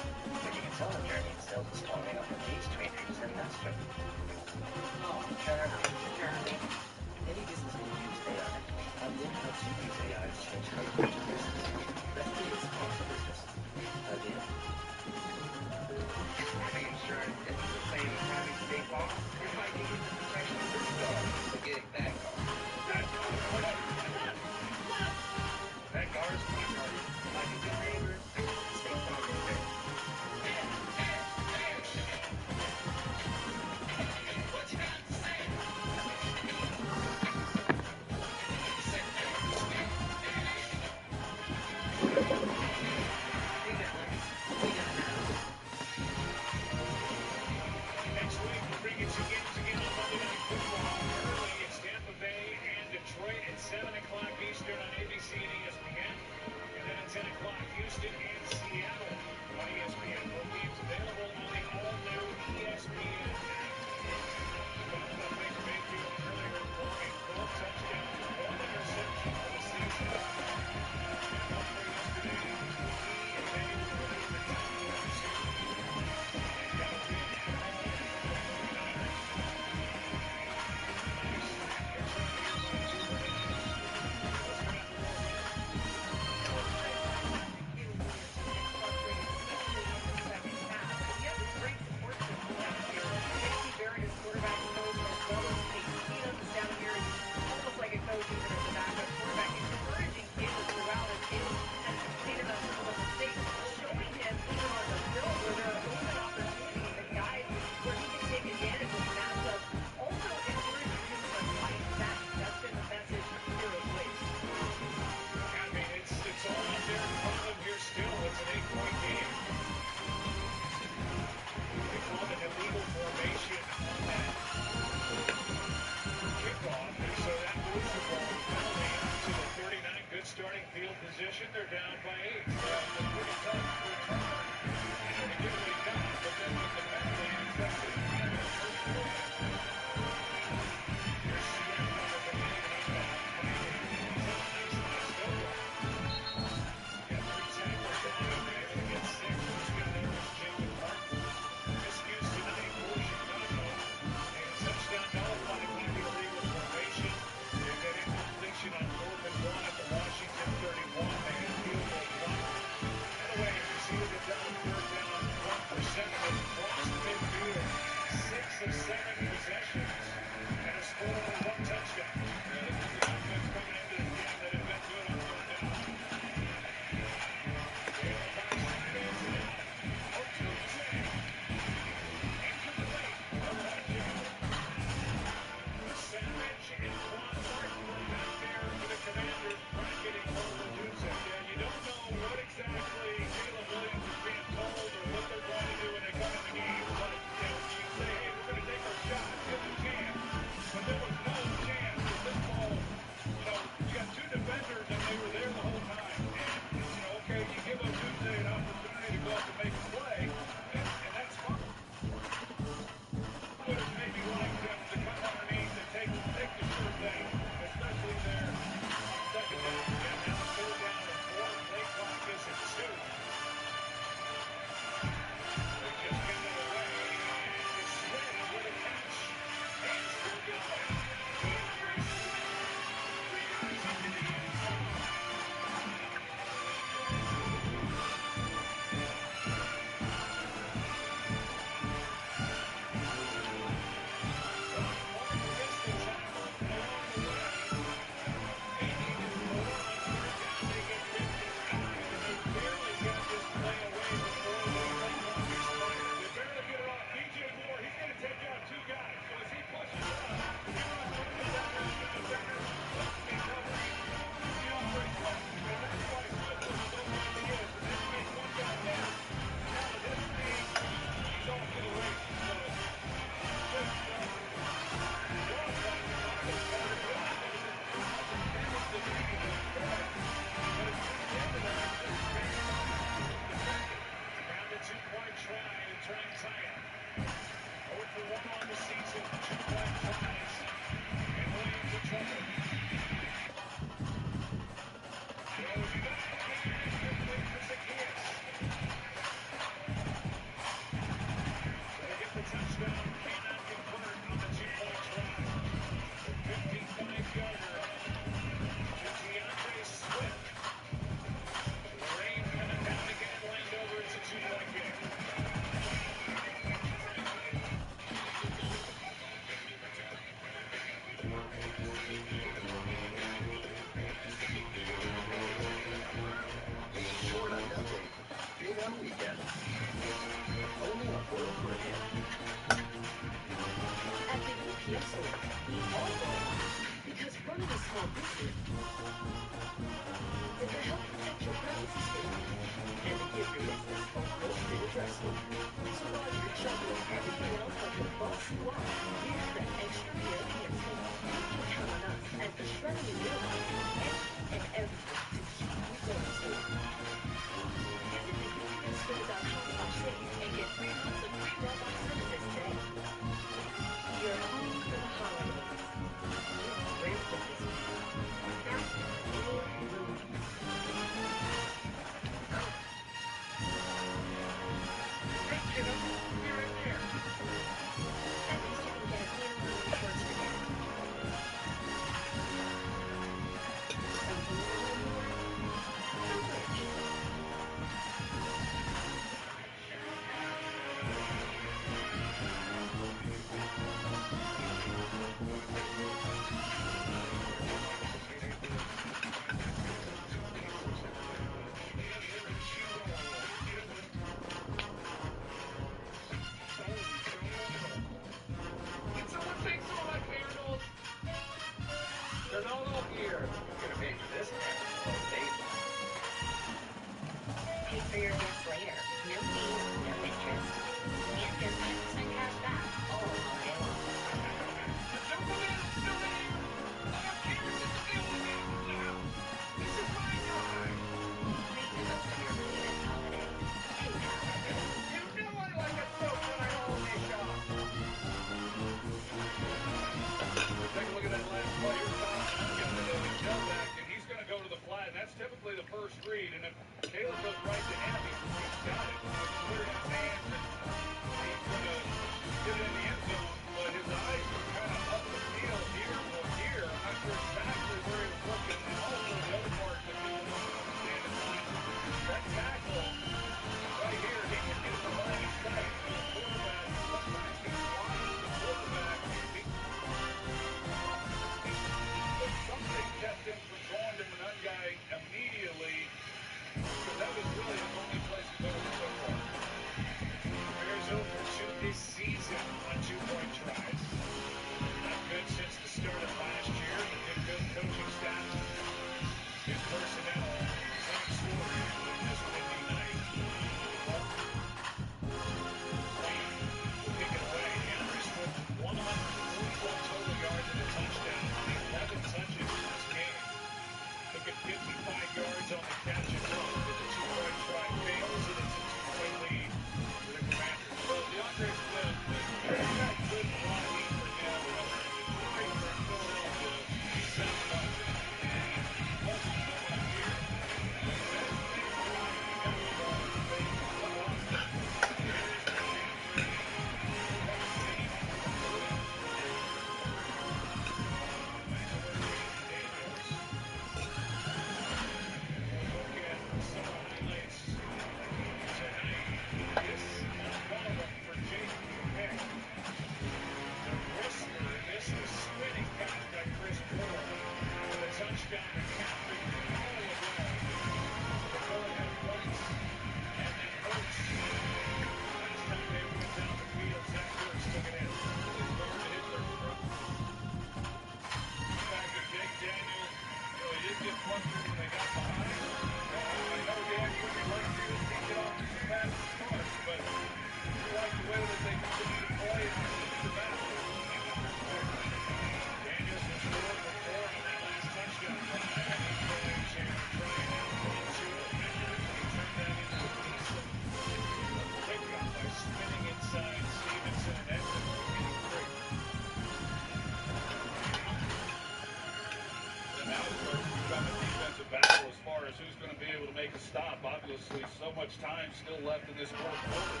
obviously so much time still left in this fourth quarter.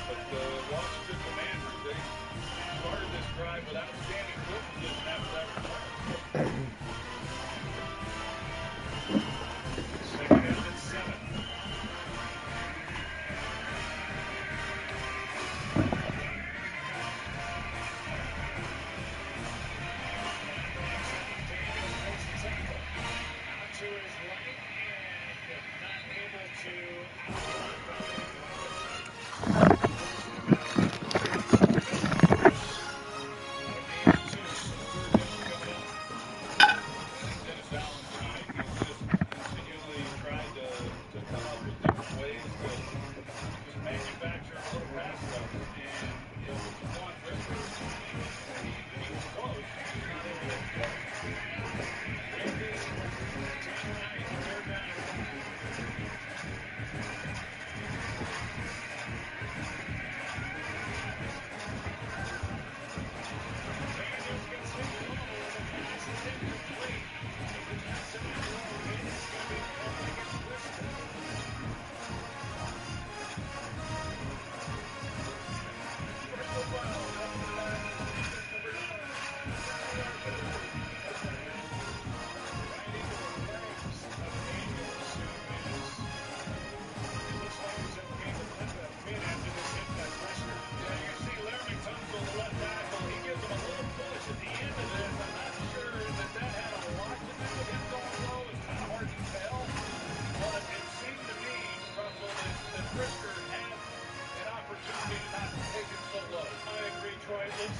But the Washington Commanders, they started this drive with outstanding field position after that return. Second down and 7. To his right and not able to outrun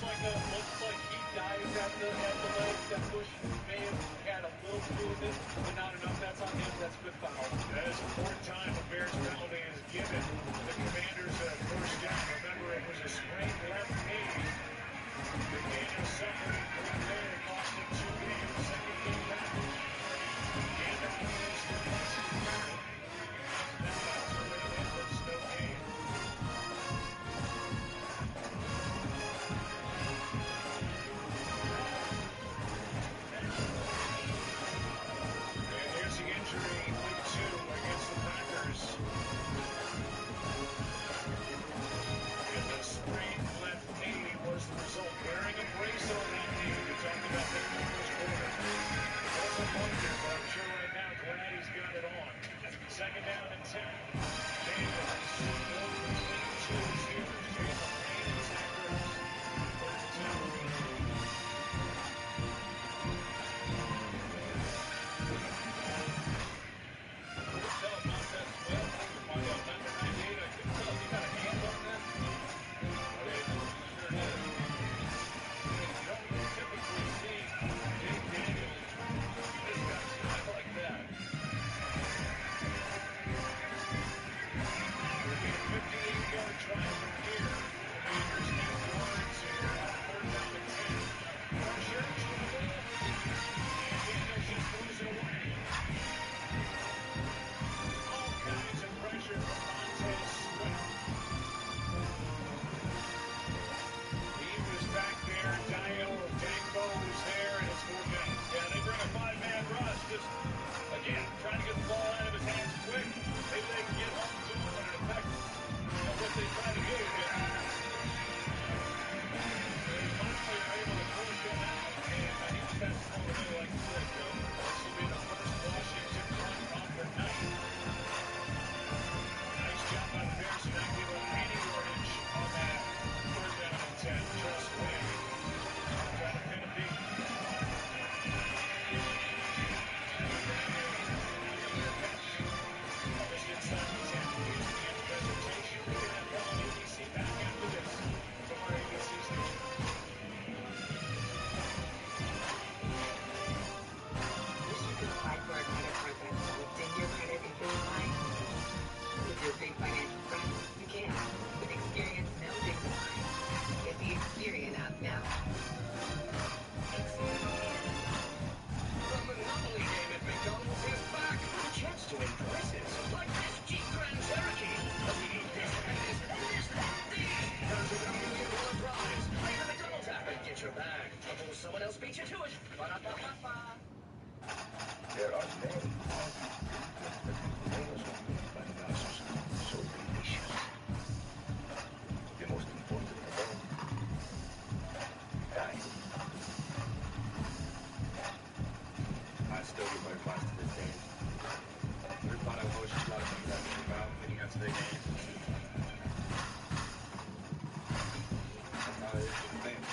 looks like he dived at the legs. That push may have had a little to do with it, but not enough. That's on him. That's a good foul. That is the fourth time a Bears penalty is given. The Commanders first down. Remember, it was a sprained left knee. McDaniel suffered right there. It cost him 2 games. Second game back. And the Commanders still missing the penalty. That was no game. And here's the injury, week 2 against the Packers. And the sprained left knee was the result. Wearing a brace on that knee. We talked about that in the first quarter. Doesn't look it, but I'm sure right now glad he's got it on. Second down and 10. Daniels goes between 2 receivers. Jalen Payne and Zach Ertz. Third and 2. Tell Montez Sweat, find out number 98. I couldn't tell if he got a hand on that. Okay, sure did. You don't typically see Jake Daniels. This guy's not like that. It'll be a 58-yard drive from here. The Commanders need yards here on third down and 10. Pressure, trouble, and Daniels just throws it away. All kinds of pressure from Montez Sweat. He was back there. Dio Dangbo was there, and it's 4 down. Yeah, they bring a 5-man rush. Just, again, trying to get the ball out of his hands quick. Maybe they can get home to him and affect what they try to do. They finally are able to push him out, and he just has to throw it away like he said, Joe. This will be the first Washington run of the night. Nice job by the Bears to not give up any yardage on that third down and 10. Just win. Trying to pin a beat. Just inside the 10. Here's the end presentation. We can have one on ABC back after this from our ABC station. Wish you could apply for a credit card that's in your credit and feel fine. With your big financial friends, you can. With Experience No Big Line. Get the Experian app now. The Monopoly game at McDonald's is back. A chance to win prizes like this Jeep Grand Cherokee. Does he need this and this and this and this? There's a $1 million prize. Play the McDonald's app and get your bag before someone else beats you to it. Ba-da-ba-ba-ba. There are many pasos so delicious. The most important of all, time. I still get butterflies to this day. There's a lot of emotions, a lot of things I think about leading up to the game. That's how it is with the family.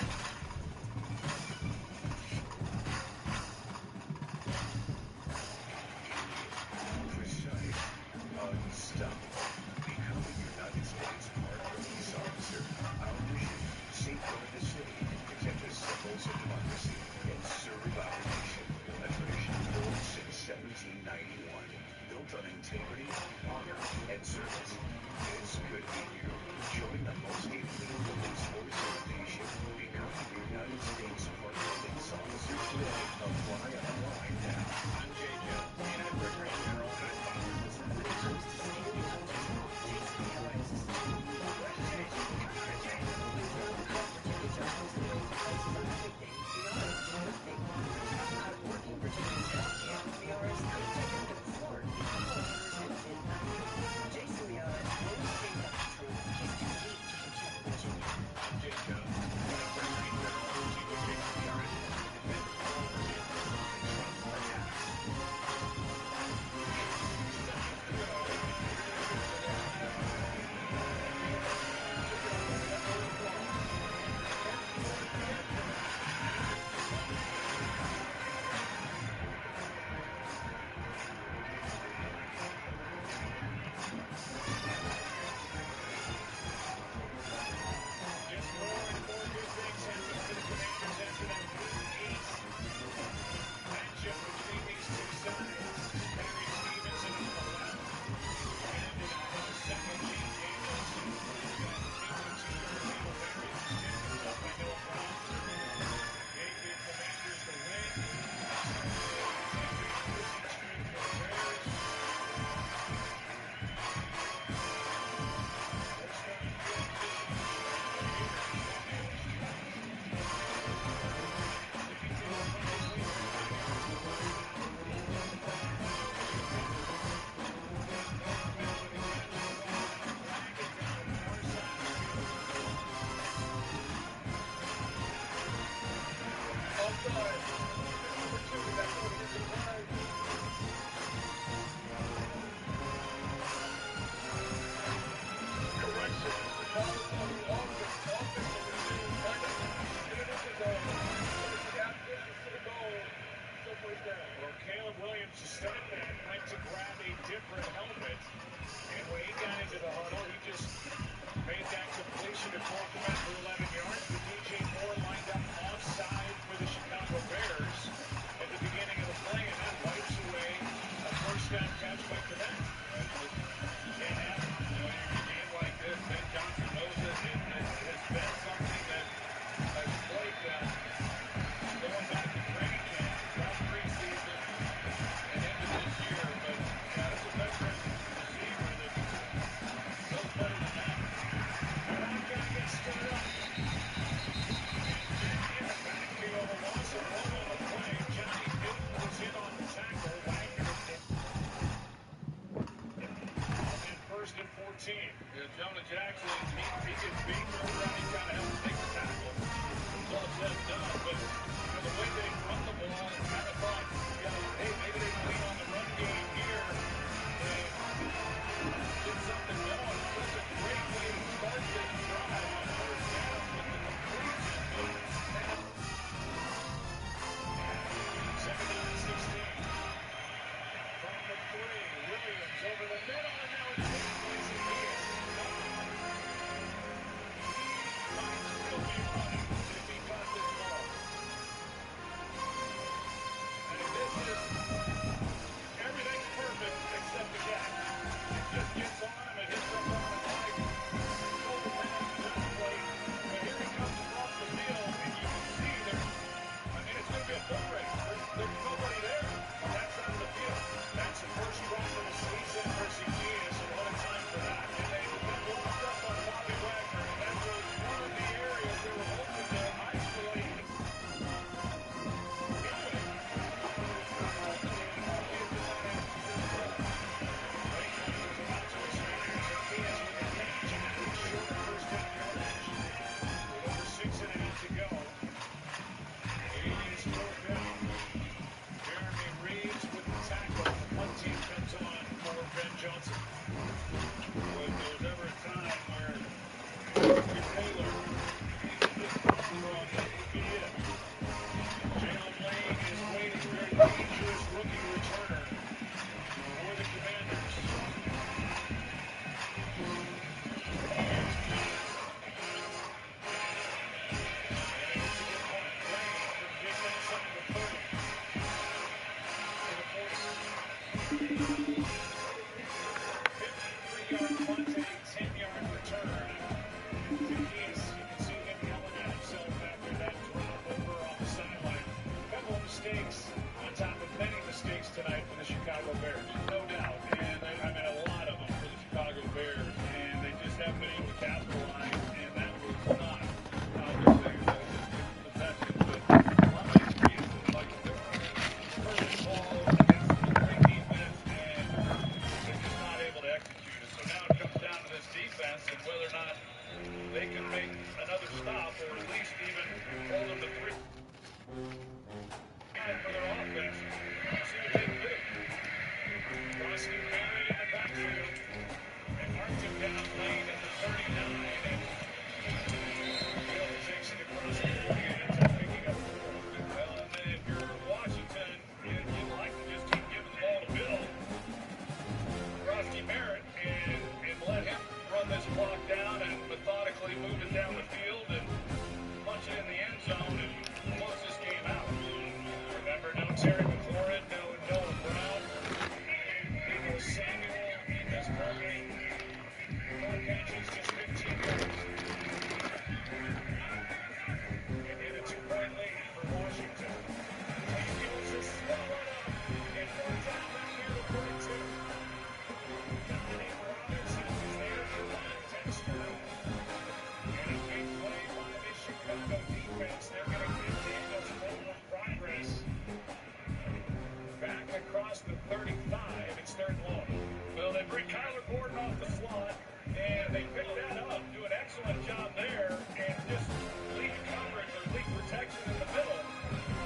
and they picked that up, do an excellent job there, and just leak coverage or leak protection in the middle.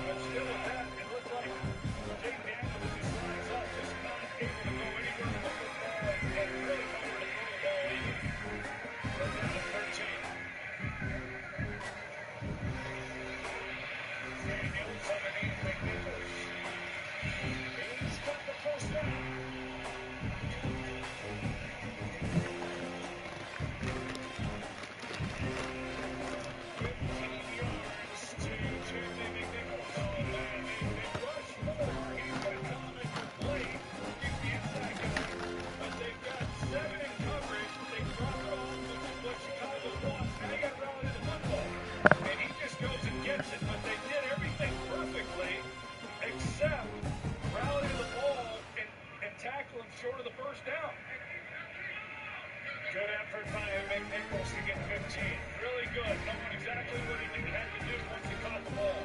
But still with that, it looked like Jake Daniels just slides up, just not able to go anywhere with the football and really nowhere to throw the ball either. They're down to 13. Daniels underneath McNichols. He's got the first down. Short of the first down. Good effort by McNichols to get 15. Really good. Knowing exactly what he had to do once he caught the ball.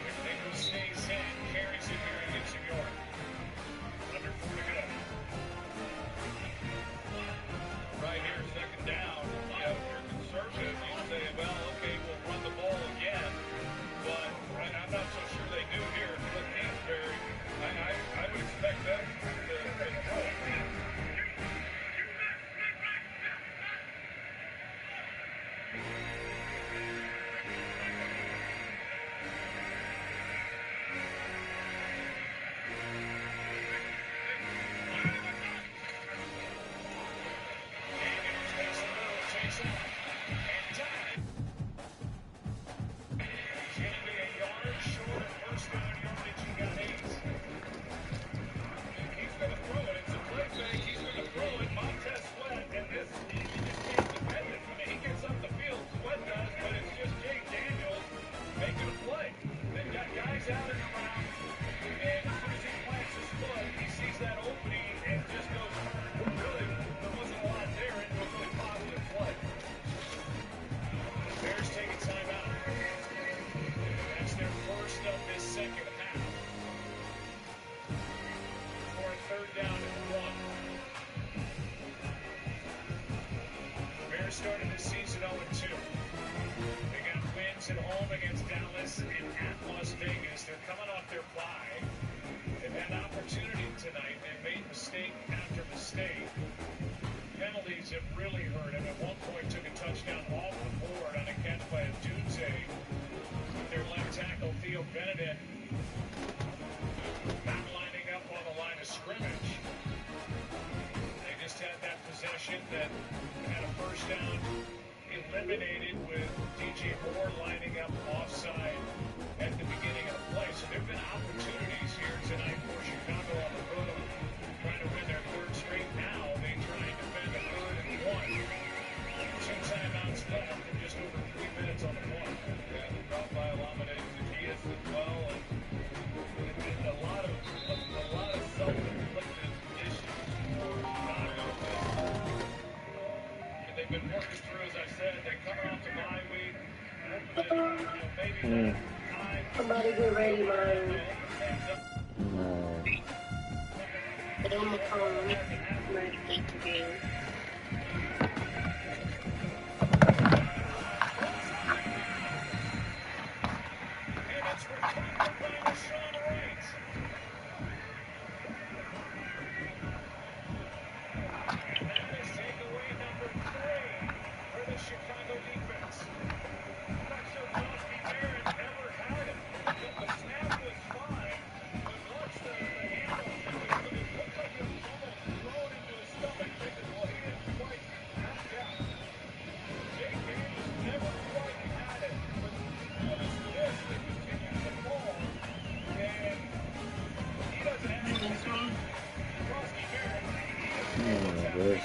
McNichols stays in, carries it here and gets a yard. Under 4 to go. Right here, second down. You know, if you're conservative, you say, well, okay, we'll run the ball again. But I'm not so sure they do here. If you look Kingsbury, I would expect them to throw. Daniels makes the move, takes off, and time. He's going to be a yard short of first down yardage. He got 8. He's going to throw it. It's a play fake. He's going to throw it. Montez Sweat, and this, you just can't defend it. I mean, he gets up the field, Sweat does, but it's just Jake Daniels making a play. They've got guys out and around, and as soon as he plants his foot, he sees that opening and just goes, really, there wasn't a lot there. It was a really positive play. Bears take a timeout. That's their first of this second half. For a third down and 1. Bears started the season 0-2. They got wins at home against Dallas and at Las Vegas. They're coming off their bye. They've had opportunity tonight. They've made mistake after mistake. Penalties have really hurt him. At one point took a touchdown off the board on a catch by Adunze. Their left tackle, Theo Benedict, not lining up on the line of scrimmage. They just had that possession that had a first down eliminated with DJ Moore lining up offside at the beginning of the play. So there have been opportunities here tonight for Chicago on the road, trying to win their third straight. Now they try and defend a 3rd and 1. 2 timeouts left and just over 3 minutes on the clock. Yeah, they're brought by Alameda Zacchaeus as well, and a lot of self-inflicted issues for Chicago. And they've been working through, as I said, they're coming off the bye week. Maybe time. Somebody get ready, man. Get on the phone. I'm ready to take the game. And it's recovered by Rashawn Wright. And that is takeaway number 3 for the Chicago defense. I'm not sure Crosby Barrett ever had it. The snap was fine, but once the handle, it looked like it was almost thrown into his stomach. Thinking, well, he didn't quite knock out. Jake Daniels never quite had it with his fist that continues to fall. And he doesn't have it. Crosby Barrett, he doesn't have it.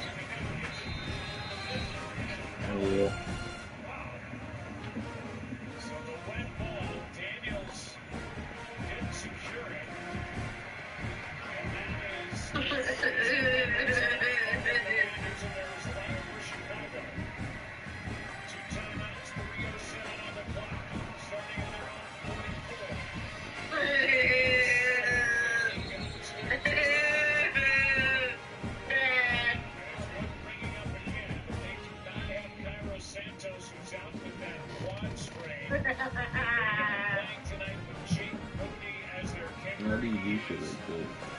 Yeah. So the wet ball, Daniels didn't secure it. And that is for Chicago. 2 timeouts, 3:07 on the clock. Starting in their own 44. do shit like that.